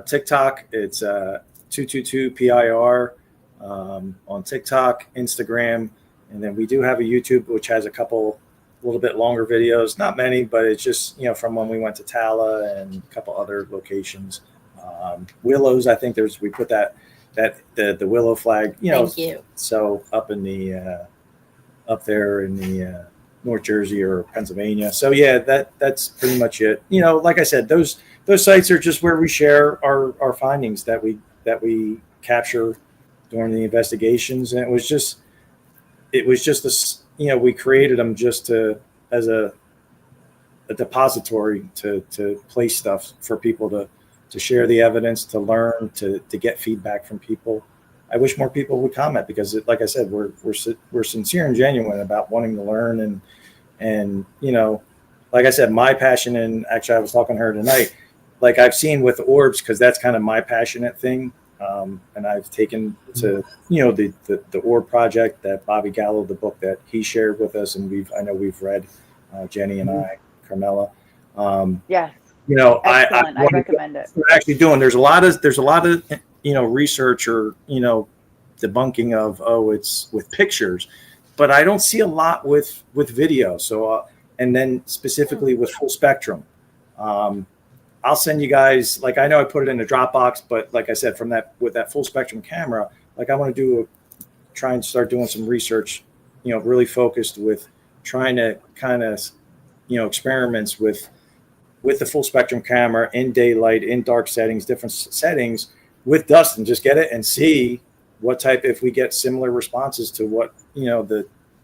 TikTok. It's 222 PIR on TikTok, Instagram, and then we do have a YouTube which has a couple little bit longer videos. Not many, but it's just from when we went to Tala and a couple other locations. Willows, I think we put that the willow flag, Thank you. So up in the up there in the North Jersey or Pennsylvania. So yeah, that's pretty much it. Like I said, those sites are just where we share our findings that we capture during the investigations, and it was just this. We created them just as a depository to place stuff for people to share the evidence, to learn, to get feedback from people. I wish more people would comment, because like I said, we're sincere and genuine about wanting to learn, and like I said, my passion, and actually I was talking to her tonight, like I've seen with orbs, because that's kind of my passionate thing. And I've taken to the orb project that Bobby Gallo, the book that he shared with us, and I know we've read, Jennie and I, Carmela. Yes. I recommend it. We're actually doing. There's a lot of research or debunking of it's with pictures, but I don't see a lot with video. So and then specifically with full spectrum. I'll send you guys, like, I know I put it in a Dropbox, but like I said, with that full spectrum camera, like I want to try and start doing some research, really focused with trying to kind of, experiments with the full spectrum camera in daylight, in dark settings, different settings with dust, and just get it and see what type, if we get similar responses to what,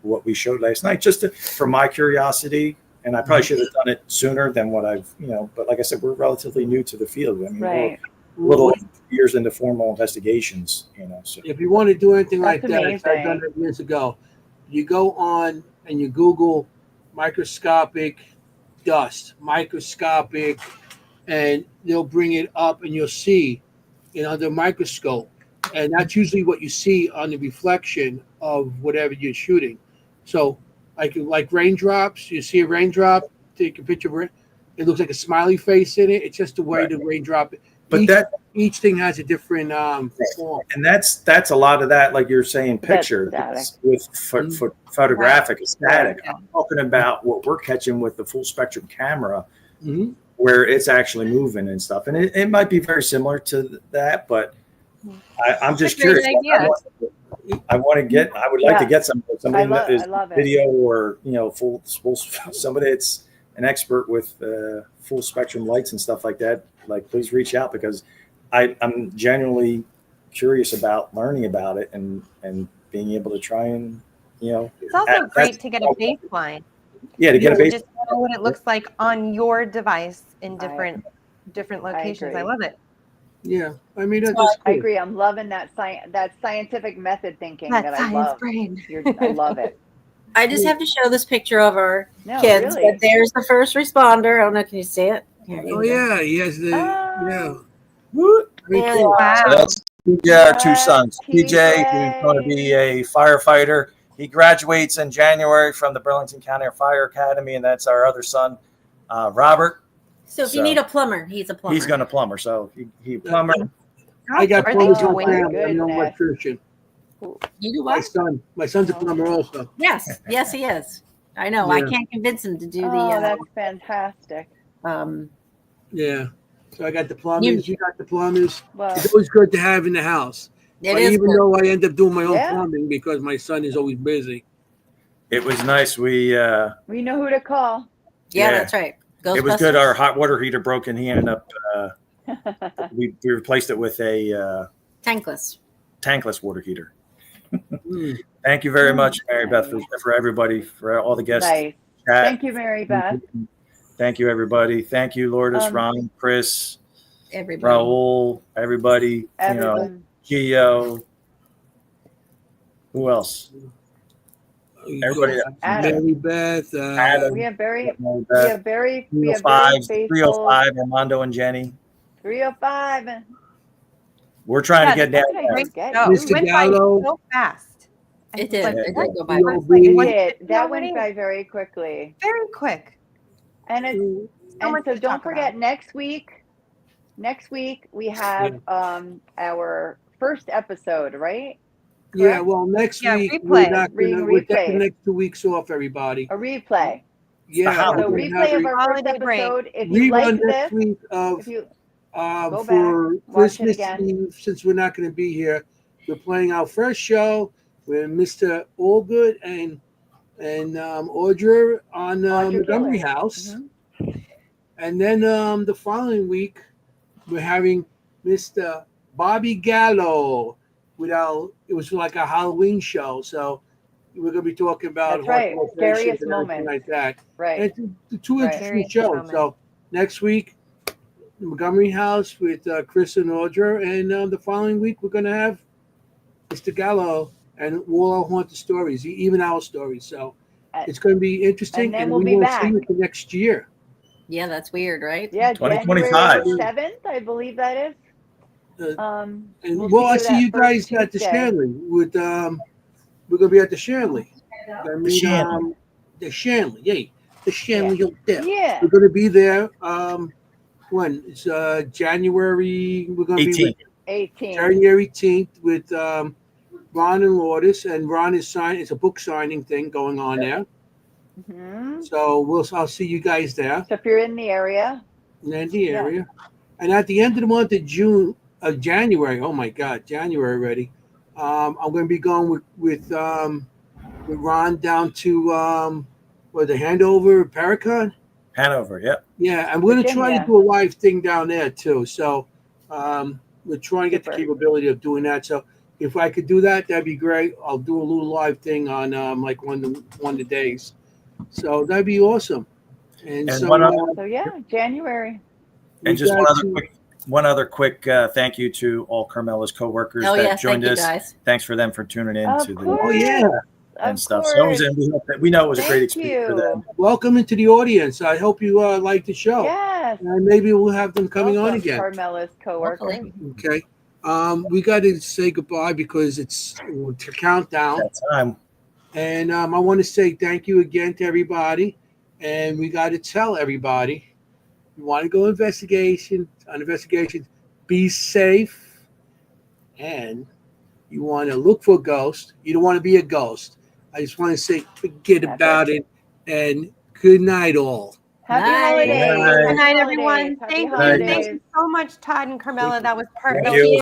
what we showed last night, just for my curiosity. And I probably should have done it sooner than what I've, but like I said, we're relatively new to the field. I mean, we're a little years into formal investigations, So if you want to do anything like that, amazing. I've done it years ago. You go on and you Google microscopic dust, and they'll bring it up, and you'll see it under a microscope. And that's usually what you see on the reflection of whatever you're shooting. So like raindrops, you see a raindrop, take a picture of it, it looks like a smiley face in it. It's just the way the raindrop. But each thing has a different form. And that's a lot of that, like you're saying, picture with photographic static. I'm talking about what we're catching with the full spectrum camera, where it's actually moving and stuff. And it might be very similar to that, but I'm just curious. I would like to get somebody that is video or full somebody that's an expert with full spectrum lights and stuff like that. Like, please reach out, because I'm genuinely curious about learning about it and being able to try and It's also great to get a baseline. Yeah, to get a baseline. Just know what it looks like on your device in different different locations. I love it. Yeah, I mean that's I cool. agree. I'm loving that scientific method thinking That that I science love. brain. I love it. I just have to show this picture of our No, kids. really. But there's the first responder. I don't know. Can you see it? Here, you Oh can go. yeah, yes, yeah. Very There they cool. are. So that's TJ, our two sons. TJ, who's going to be a firefighter. He graduates in January from the Burlington County Fire Academy, and that's our other son, Robert. So if you need a plumber, he's a plumber. He's going to plumber. So he plumber. I got Are they plumbers in twins? my family. I'm an electrician. You do My what? son's a plumber also. Yes, yes, he is. I know. I Yeah. can't convince him to do Oh, the. that's fantastic. Yeah. So I got the plumbers. You got the plumbers. Well, It's always good to have in the house. It But is even good. though I end up doing my own Yeah. plumbing because my son is always busy. It was nice. We know who to call. Yeah, that's right. It was good. Our hot water heater broke, and he ended up. We replaced it with a tankless water heater. Thank you very much, Mary Beth, for everybody, for all the guests. Nice. Thank you, Mary Beth. Thank you, everybody. Thank you, Lourdes, Ron, Chris, Raul, everybody. Everyone. Gio. Who else? Everybody. Mary Beth. Adam. We have very 305, faithful 305, Armando and Jenny. 305. We're trying to get down Okay, there. great. Mr. Went by Gallo. so fast. It did. Like, It did what? go by. That went by very quickly. Very quick. And it's much so to don't talk forget next week we have our first episode, right? Yeah, well, next week we're taking the next 2 weeks off, everybody. A replay. Yeah, So replay of our first episode. If you rerun like next this, week of if you for watch it Christmas again. Eve, since we're not going to be here, we're playing our first show with Mr. Allgood and Audra on Montgomery House, and then the following week we're having Mr. Bobby Gallo it was like a Halloween show, so we're going to be talking about That's right. hardcore Scariest and everything moments. like that. Right. And it's the two interesting Scariest shows. moments. So next week, the Montgomery House with Chris and Audra, and the following week we're going to have Mr. Gallo and all our haunted stories, even our stories. So it's going to be interesting, and then and we'll we be will back. see you for next year. Yeah, that's weird, right? Yeah, 2025. January 7th, I believe that is. And we'll I see see you that guys first at the Tuesday. Shanley with we're gonna be at the Shanley. Shanley. The Shanley, yay. The Shanley Yeah. We're gonna be there when? It's January, we're gonna 18th. be 18th. January 18th with Ron and Lourdes, and Ron is signing, it's a book signing thing going on there. So I'll see you guys there. So if you're in the area. In the area. And at the end of the month of January, oh my God, January already. I'm going to be going with Ron down to the Hanover, Paracon. Hanover, yep. Yeah, and we're going to try to do a live thing down there too. So we're trying to get the capability of doing that. So if I could do that, that'd be great. I'll do a little live thing on like one of the days. So that'd be awesome. And so January. And just one other quick thank you to all Carmela's coworkers that joined us. Guys. Thanks for them for tuning in to and stuff. So we know it was a great experience for them. Welcome into the audience. I hope you like the show. Yes. And maybe we'll have them coming on again. Carmela's coworker. Okay. We got to say goodbye because it's to countdown. That time. And I want to say thank you again to everybody. And we got to tell everybody, you want to go on investigation, be safe. And you want to look for a ghost. You don't want to be a ghost. I just want to say forget about it. And good night, all. Happy holidays. Good night, everyone. Happy Thank holidays. you so much, Todd and Carmela. That was perfect. Thank you.